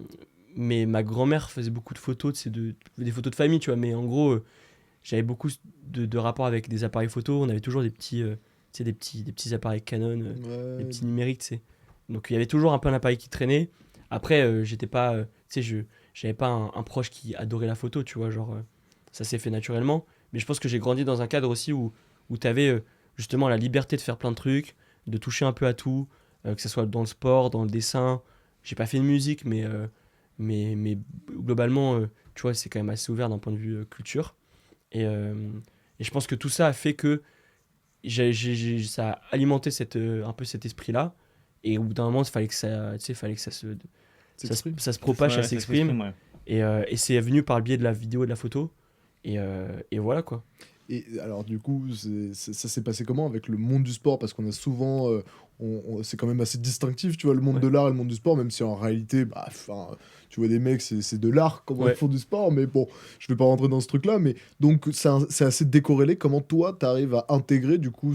mais ma grand-mère faisait beaucoup de photos, des photos de famille, tu vois. Mais en gros, j'avais beaucoup de rapports avec des appareils photo. On avait toujours des petits, tu sais, des petits appareils Canon, des Ouais. petits numériques, tu sais. Donc il y avait toujours un peu un appareil qui traînait. Après, j'étais pas, tu sais, j'avais pas un proche qui adorait la photo, tu vois, genre, ça s'est fait naturellement. Mais je pense que j'ai grandi dans un cadre aussi où tu avais justement la liberté de faire plein de trucs, de toucher un peu à tout, que ce soit dans le sport, dans le dessin. J'ai pas fait de musique, mais globalement, tu vois, c'est quand même assez ouvert d'un point de vue culture. Et, euh, et je pense que tout ça a fait que ça a alimenté un peu cet esprit-là. Et au bout d'un moment, il fallait que ça, tu sais, fallait que S'exprime. ça se propage, Ouais, ça s'exprime. ouais. Et c'est venu par le biais de la vidéo et de la photo. Et voilà quoi. Et alors, du coup, ça s'est passé comment avec le monde du sport? Parce qu'on a souvent. C'est quand même assez distinctif, tu vois, le monde Ouais. de l'art et le monde du sport, même si en réalité, bah, enfin, tu vois des mecs, c'est de l'art, comment Ouais. ils font du sport, mais bon, je vais pas rentrer dans ce truc-là. Mais donc, c'est assez décorrélé. Comment toi, tu arrives à intégrer, du coup,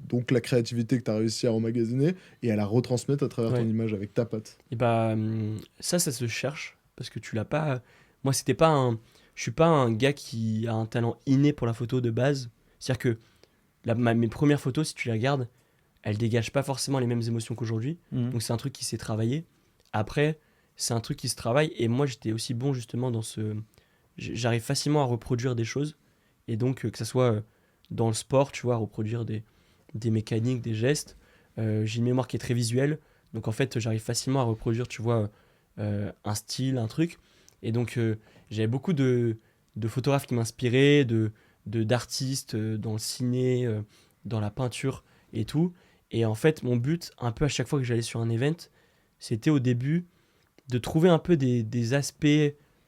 donc la créativité que tu as réussi à emmagasiner et à la retransmettre à travers ton Ouais. image avec ta patte? Et bah, ça se cherche. Parce que tu l'as pas. Moi, c'était pas un. Je suis pas un gars qui a un talent inné pour la photo de base. C'est-à-dire que mes premières photos, si tu les regardes, elles dégagent pas forcément les mêmes émotions qu'aujourd'hui. Mm. Donc c'est un truc qui s'est travaillé. Après, c'est un truc qui se travaille. Et moi, j'étais aussi bon justement dans ce. J'arrive facilement à reproduire des choses. Et donc, que ça soit dans le sport, tu vois, reproduire des mécaniques, des gestes. J'ai une mémoire qui est très visuelle. Donc en fait, j'arrive facilement à reproduire, tu vois, un style, un truc. Et donc, j'avais beaucoup de photographes qui m'inspiraient, d'artistes dans le ciné, dans la peinture et tout. Et en fait, mon but, un peu à chaque fois que j'allais sur un event, c'était au début de trouver un peu des aspects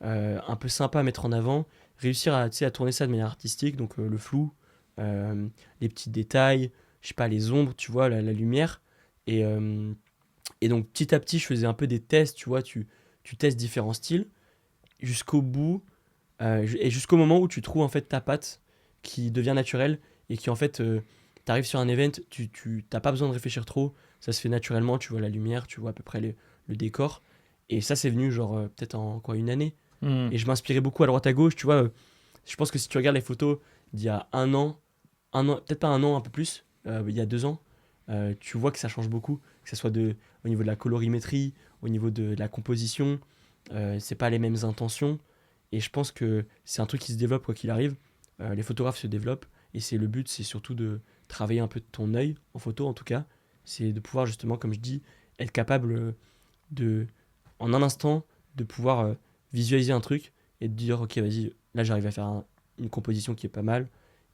un peu sympas à mettre en avant, réussir à, tu sais, à tourner ça de manière artistique, donc le flou, les petits détails, je sais pas, les ombres, tu vois, la lumière. Et, euh, et donc petit à petit, je faisais un peu des tests, tu vois, tu testes différents styles jusqu'au bout, et jusqu'au moment où tu trouves en fait ta patte qui devient naturelle et qui en fait, t'arrives sur un event, tu t'as pas besoin de réfléchir trop, ça se fait naturellement, tu vois la lumière, tu vois à peu près le décor. Et ça, c'est venu genre peut-être en quoi, une année. Mm. Et je m'inspirais beaucoup à droite à gauche, tu vois. Je pense que si tu regardes les photos d'il y a un an, peut-être pas un an, un peu plus, il y a 2 ans, tu vois que ça change beaucoup, que ce soit au niveau de la colorimétrie, au niveau de la composition, c'est pas les mêmes intentions. Et je pense que c'est un truc qui se développe quoi qu'il arrive. Les photographes se développent et le but, c'est surtout de travailler un peu de ton œil, en photo en tout cas. C'est de pouvoir justement, comme je dis, être capable de, en un instant, de pouvoir visualiser un truc et de dire, ok, vas-y, là j'arrive à faire une composition qui est pas mal.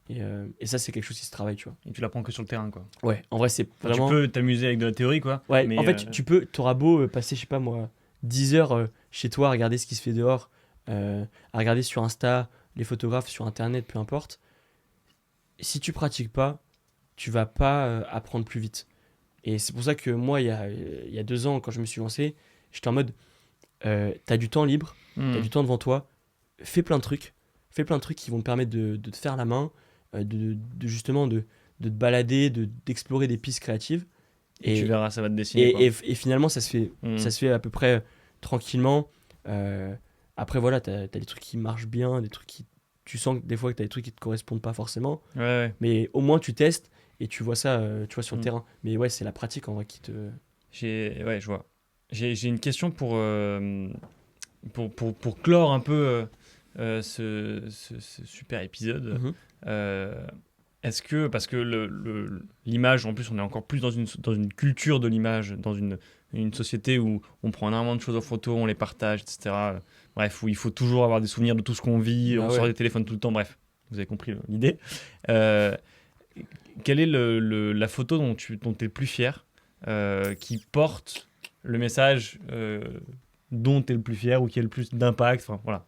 Et ça, c'est quelque chose qui se travaille, tu vois. Et tu l'apprends que sur le terrain, quoi. Ouais, en vrai, c'est Enfin, vraiment. tu peux t'amuser avec de la théorie, quoi. Ouais, Mais en fait, t'auras beau passer, je sais pas moi, 10 heures chez toi à regarder ce qui se fait dehors, à regarder sur Insta, les photographes, sur Internet, peu importe. Si tu pratiques pas, tu vas pas apprendre plus vite. Et c'est pour ça que moi, il y a 2 ans, quand je me suis lancé, j'étais en mode, t'as du temps libre, t'as Mm. du temps devant toi, fais plein de trucs qui vont te permettre de te faire la main, justement de te balader, d'explorer des pistes créatives. Et tu verras, ça va te dessiner. Et finalement, ça se fait à peu près tranquillement. Après, voilà, t'as des trucs qui marchent bien, des trucs qui... Tu sens que des fois que t'as des trucs qui te correspondent pas forcément. Ouais. Mais au moins, tu testes et tu vois ça tu vois, sur le terrain. Mais ouais, c'est la pratique en vrai qui te... Ouais, je vois. J'ai une question pour clore un peu ce super épisode. Est-ce que, parce que l'image, en plus, on est encore plus dans une culture de l'image, dans une société où on prend énormément de choses en photo, on les partage, etc. Bref, où il faut toujours avoir des souvenirs de tout ce qu'on vit, on sort des téléphones tout le temps, bref, vous avez compris l'idée. Quelle est la photo dont tu es le plus fier, qui porte le message dont tu es le plus fier ou qui a le plus d'impact, enfin, voilà.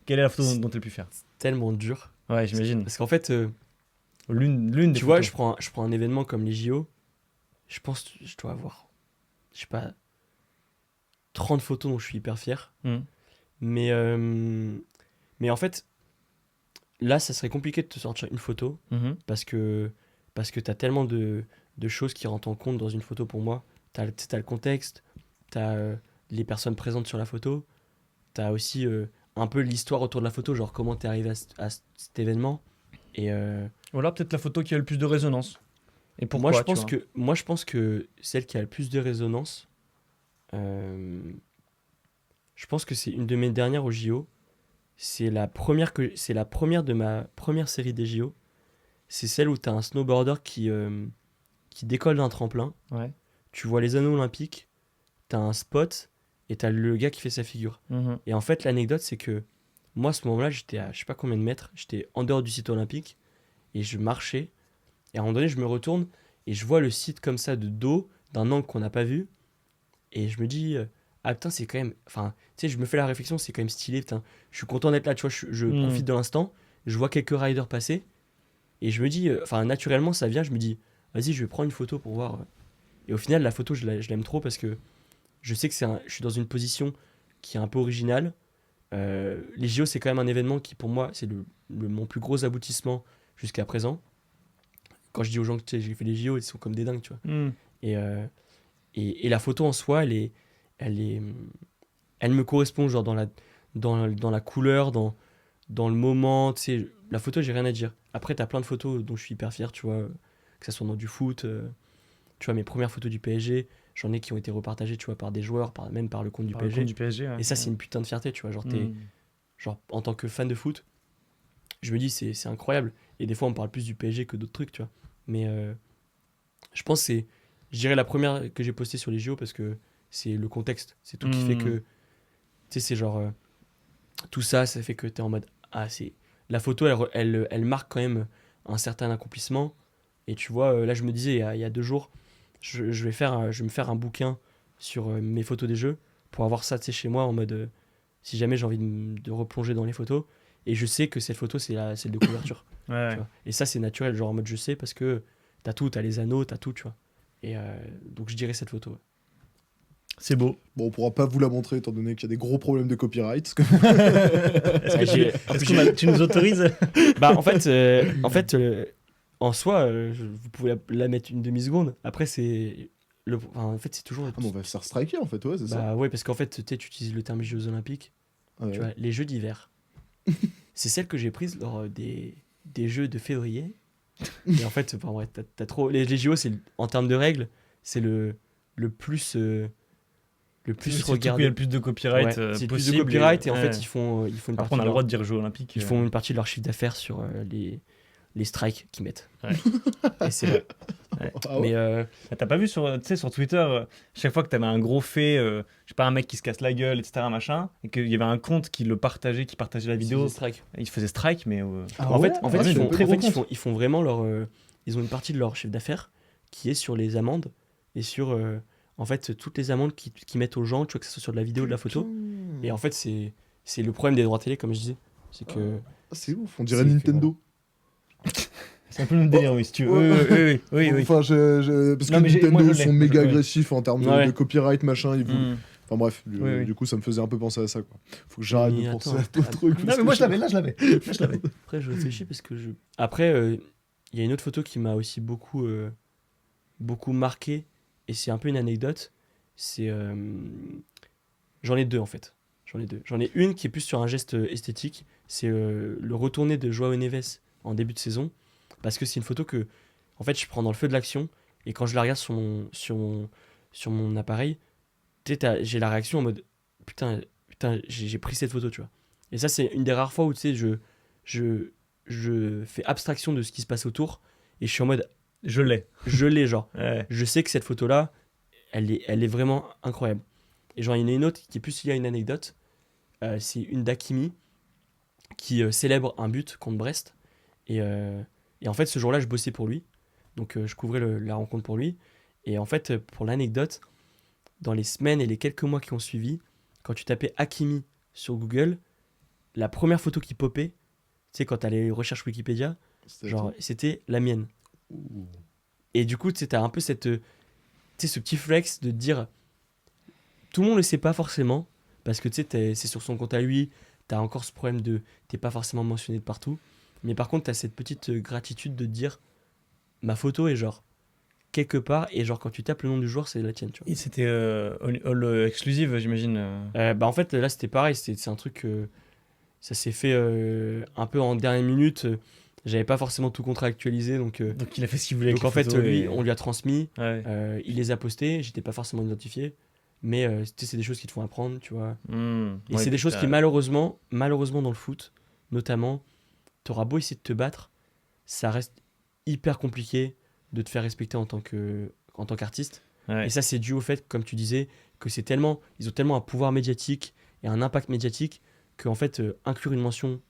Quelle est la photo dont tu es le plus fier? Tellement dur. Ouais, j'imagine. Parce qu'en fait... L'une des tu vois, photos. je prends un événement comme les JO, je pense que je dois avoir, je sais pas, 30 photos dont je suis hyper fier. Mais en fait, là, ça serait compliqué de te sortir une photo parce que t'as tellement de choses qui rentrent en compte dans une photo pour moi. T'as le contexte, t'as les personnes présentes sur la photo, t'as aussi un peu l'histoire autour de la photo, genre comment t'es arrivé à cet événement. Et voilà, peut-être la photo qui a le plus de résonance. Et pourquoi? Moi, je pense que celle qui a le plus de résonance, je pense que c'est une de mes dernières au JO. C'est la première de ma première série des JO. C'est celle où tu as un snowboarder qui décolle d'un tremplin. Ouais. Tu vois les anneaux olympiques, tu as un spot et tu as le gars qui fait sa figure. Et en fait, l'anecdote, c'est que moi, à ce moment-là, j'étais à je sais pas combien de mètres. J'étais en dehors du site olympique et je marchais. Et à un moment donné, je me retourne et je vois le site comme ça de dos, d'un angle qu'on n'a pas vu. Et je me dis, ah putain, c'est quand même... Enfin, tu sais, je me fais la réflexion, c'est quand même stylé, putain. Je suis content d'être là, tu vois, je profite de l'instant. Je vois quelques riders passer. Et je me dis, naturellement, ça vient, je me dis, vas-y, je vais prendre une photo pour voir. Et au final, la photo, je l'aime trop parce que je sais que je suis dans une position qui est un peu originale. Les JO, c'est quand même un événement qui, pour moi, c'est mon plus gros aboutissement jusqu'à présent. Quand je dis aux gens que j'ai fait les JO, ils sont comme des dingues, tu vois. Et la photo en soi, elle me correspond, genre dans la couleur, dans le moment, tu sais. La photo, j'ai rien à dire. Après, t'as plein de photos dont je suis hyper fier, tu vois, que ça soit dans du foot. Tu vois, mes premières photos du PSG, j'en ai qui ont été repartagées, tu vois, par des joueurs, même par le compte du PSG. Ouais. Et ça, c'est une putain de fierté, tu vois. Genre, en tant que fan de foot, je me dis, c'est incroyable. Et des fois, on parle plus du PSG que d'autres trucs, tu vois. Mais je pense que je dirais la première que j'ai postée sur les JO parce que c'est le contexte. C'est tout qui fait que, tu sais, c'est genre, tout ça, ça fait que t'es en mode, la photo, elle marque quand même un certain accomplissement. Et tu vois, là, je me disais, il y a 2 jours, je vais me faire un bouquin sur mes photos des jeux pour avoir ça, tu sais, chez moi en mode, si jamais j'ai envie de replonger dans les photos. Et je sais que cette photo, c'est celle de couverture. Ouais. Tu vois. Et ça, c'est naturel, genre en mode je sais parce que t'as tout, t'as les anneaux, t'as tout, tu vois. Et donc je dirais cette photo. Ouais. C'est beau. Bon, on pourra pas vous la montrer étant donné qu'il y a des gros problèmes de copyright. Tu nous autorises? Bah, en fait, en soi, vous pouvez la mettre une demi-seconde. Après, c'est... en fait, c'est toujours... Ah, mais on va se faire striker en fait, ouais, c'est ça. Bah ouais, parce qu'en fait, tu sais, tu utilises le terme Jeux Olympiques. Ouais. Tu vois, les Jeux d'hiver. C'est celle que j'ai prise lors des Jeux de février. Et en fait, enfin, ouais, t'as trop... Les JO, en termes de règles, c'est le plus regardé. Il y a le plus de copyright c'est le plus de possible. copyright et en fait, ils font une Après, partie on a de le droit de dire Jeux Olympiques. ils font une partie de leur chiffre d'affaires sur les strikes qu'ils mettent. Et c'est vrai. Ah ouais. Mais T'as pas vu sur Twitter, chaque fois que t'avais un gros fait, je sais pas, un mec qui se casse la gueule, etc., machin, et qu'il y avait un compte qui partageait la vidéo, il se faisait strike, mais... en fait, ils font vraiment leur... ils ont une partie de leur chiffre d'affaires qui est sur les amendes et sur... en fait, toutes les amendes qu'ils mettent aux gens, tu vois, que ce soit sur de la vidéo ou de la photo. Et en fait, c'est le problème des droits télé, comme je disais. C'est que... c'est ouf, on dirait Nintendo. C'est un peu le même délire, oui, si tu veux. Oui. Enfin, parce que Nintendo sont méga agressifs en termes de copyright, machin. Enfin bref, du coup, ça me faisait un peu penser à ça, quoi. Faut que j'arrête de penser à d'autres trucs. Non, mais moi, je l'avais. Après, je réfléchis parce que Après, il y a une autre photo qui m'a aussi beaucoup marqué, et c'est un peu une anecdote. C'est, j'en ai deux en fait. J'en ai une qui est plus sur un geste esthétique. C'est le retourné de Joao Neves en début de saison. Parce que c'est une photo que, en fait, je prends dans le feu de l'action. Et quand je la regarde sur mon appareil, tu sais, j'ai la réaction en mode putain, j'ai pris cette photo, tu vois. Et ça, c'est une des rares fois où, tu sais, je fais abstraction de ce qui se passe autour. Et je suis en mode, Je l'ai. je l'ai, genre. Ouais. Je sais que cette photo-là, elle est vraiment incroyable. Et genre, il y en a une autre qui est plus liée à une anecdote. C'est une d'Hakimi qui célèbre un but contre Brest. Et en fait, ce jour-là, je bossais pour lui. Donc, je couvrais la rencontre pour lui. Et en fait, pour l'anecdote, dans les semaines et les quelques mois qui ont suivi, quand tu tapais Hakimi sur Google, la première photo qui popait, tu sais, quand tu allais recherche Wikipédia, genre, c'était la mienne. Ouh. Et du coup, tu sais, t'as un peu ce petit flex de dire, tout le monde le sait pas forcément, parce que tu sais, c'est sur son compte à lui, t'as encore ce problème de, t'es pas forcément mentionné de partout, mais par contre, t'as cette petite gratitude de dire, ma photo est genre, quelque part, et genre, quand tu tapes le nom du joueur, c'est la tienne, tu vois. Et c'était all exclusive, j'imagine. Bah en fait, là, c'était pareil, c'est un truc, ça s'est fait un peu en dernière minute, j'avais pas forcément tout contractualisé, donc Donc il a fait ce qu'il voulait avec en les fait, photos lui, et- on lui a transmis, Ouais. il les a postés, j'étais pas forcément identifié, mais tu sais, c'est des choses qui te font apprendre, tu vois. Et Ouais, c'est des choses t'as- qui, malheureusement dans le foot, notamment, t'auras beau essayer de te battre, ça reste hyper compliqué de te faire respecter en tant qu'artiste. Ouais. Et ça, c'est dû au fait, comme tu disais, que ils ont tellement un pouvoir médiatique et un impact médiatique qu'en fait, inclure une mention,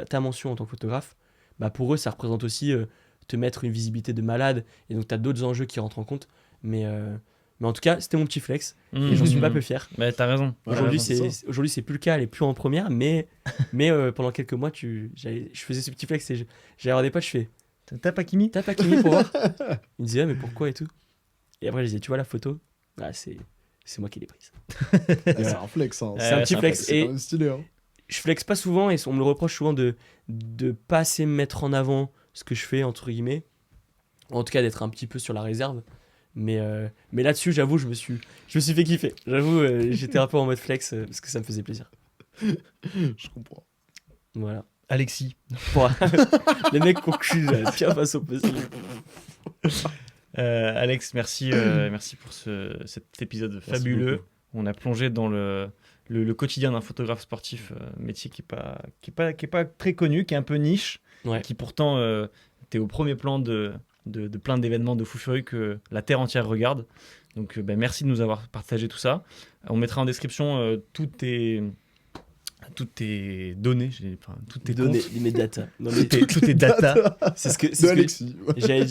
ta mention en tant que photographe, bah pour eux, ça représente aussi te mettre une visibilité de malade. Et donc, tu as d'autres enjeux qui rentrent en compte. Mais en tout cas, c'était mon petit flex. Et j'en suis pas peu fier. Bah, t'as raison. Ouais, Aujourd'hui, raison, aujourd'hui, c'est plus le cas, elle est plus en première, mais pendant quelques mois, je faisais ce petit flex et j'allais avoir des potes, je fais T'as pas Kimi? tape Hakimi pour voir. Il me disait, ah, mais pourquoi et tout. Et après, je disais, tu vois la photo? Ah, c'est moi qui l'ai prise. C'est un flex, hein. C'est un petit c'est un flex. C'est Et quand même stylé, hein. je flex pas souvent et on me le reproche souvent de pas assez mettre en avant ce que je fais, entre guillemets. En tout cas, d'être un petit peu sur la réserve. Mais là-dessus, j'avoue, je me suis fait kiffer. J'avoue, j'étais un peu en mode flex parce que ça me faisait plaisir. Je comprends. Voilà. Alexis. Pour- Les mecs concluent de la pire façon possible. Alex, merci pour cet épisode Merci fabuleux. beaucoup. On a plongé dans le quotidien d'un photographe sportif, métier qui est pas très connu, qui est un peu niche, Ouais. qui pourtant était au premier plan de plein d'événements de fou furieux que la terre entière regarde. Donc merci de nous avoir partagé tout ça. On mettra en description toutes tes données, toutes tes Donner comptes, mes data. Non, mais toutes tes data. c'est ce que, De c'est ce que Alexis.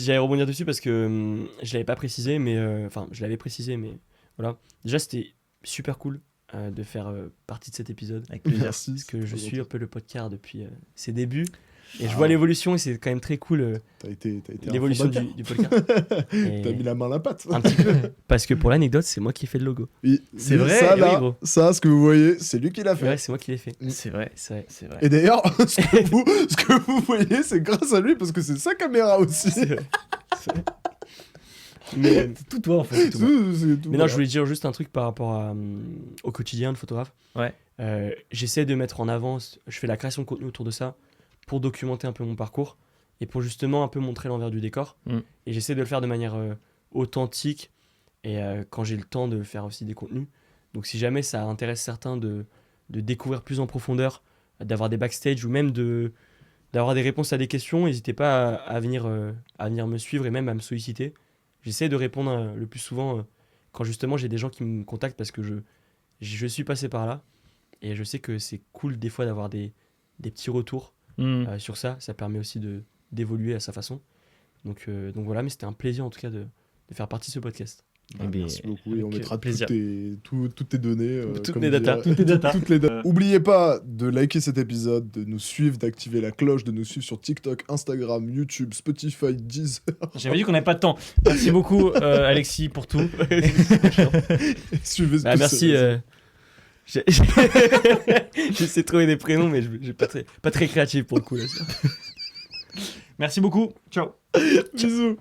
j'allais rebondir dessus parce que je l'avais pas précisé, mais enfin, je l'avais précisé, mais voilà. Déjà, c'était super cool de faire partie de cet épisode Avec plaisir. Merci. parce que je c'est suis gentil. un peu le podcast depuis ses débuts et je Ah. vois l'évolution et c'est quand même très cool T'as été un l'évolution fondateur. du podcast. Et- T'as mis la main à la pâte. Un petit peu. Parce que pour l'anecdote, c'est moi qui ai fait le logo. Oui, C'est lui, vrai, ça, oui, là, gros. ça, ce que vous voyez, c'est lui qui l'a fait. Ouais, c'est moi qui l'ai fait. C'est vrai, C'est vrai. c'est vrai. Et d'ailleurs, ce que vous voyez, c'est grâce à lui parce que c'est sa caméra aussi. C'est vrai. C'est vrai. Mais, C'est tout toi en fait. C'est tout, mais non, je voulais dire juste un truc par rapport au quotidien de photographe. Ouais. J'essaie de mettre en avant, je fais la création de contenu autour de ça pour documenter un peu mon parcours et pour justement un peu montrer l'envers du décor. Mm. Et j'essaie de le faire de manière authentique et quand j'ai le temps de faire aussi des contenus. Donc si jamais ça intéresse certains de découvrir plus en profondeur, d'avoir des backstage ou même d'avoir des réponses à des questions, n'hésitez pas à venir me suivre et même à me solliciter. J'essaie de répondre le plus souvent quand justement j'ai des gens qui me contactent parce que je suis passé par là et je sais que c'est cool des fois d'avoir des petits retours sur ça. Ça permet aussi d'évoluer à sa façon. Donc voilà, mais c'était un plaisir en tout cas de faire partie de ce podcast. Eh bien, Merci beaucoup. Et on avec mettra plaisir. toutes tes données. Toutes comme mes datas. dirait- Toutes les datas. toutes les datas. Oubliez pas de liker cet épisode, de nous suivre, d'activer la cloche, de nous suivre sur TikTok, Instagram, YouTube, Spotify, Deezer. J'avais dit qu'on n'avait pas de temps. Merci beaucoup Alexis pour tout. Suivez Bah, tous merci. ces réseaux. J'essaie de trouver des prénoms, mais je pas très créatif pour le coup là. Merci beaucoup. Ciao. Bisous.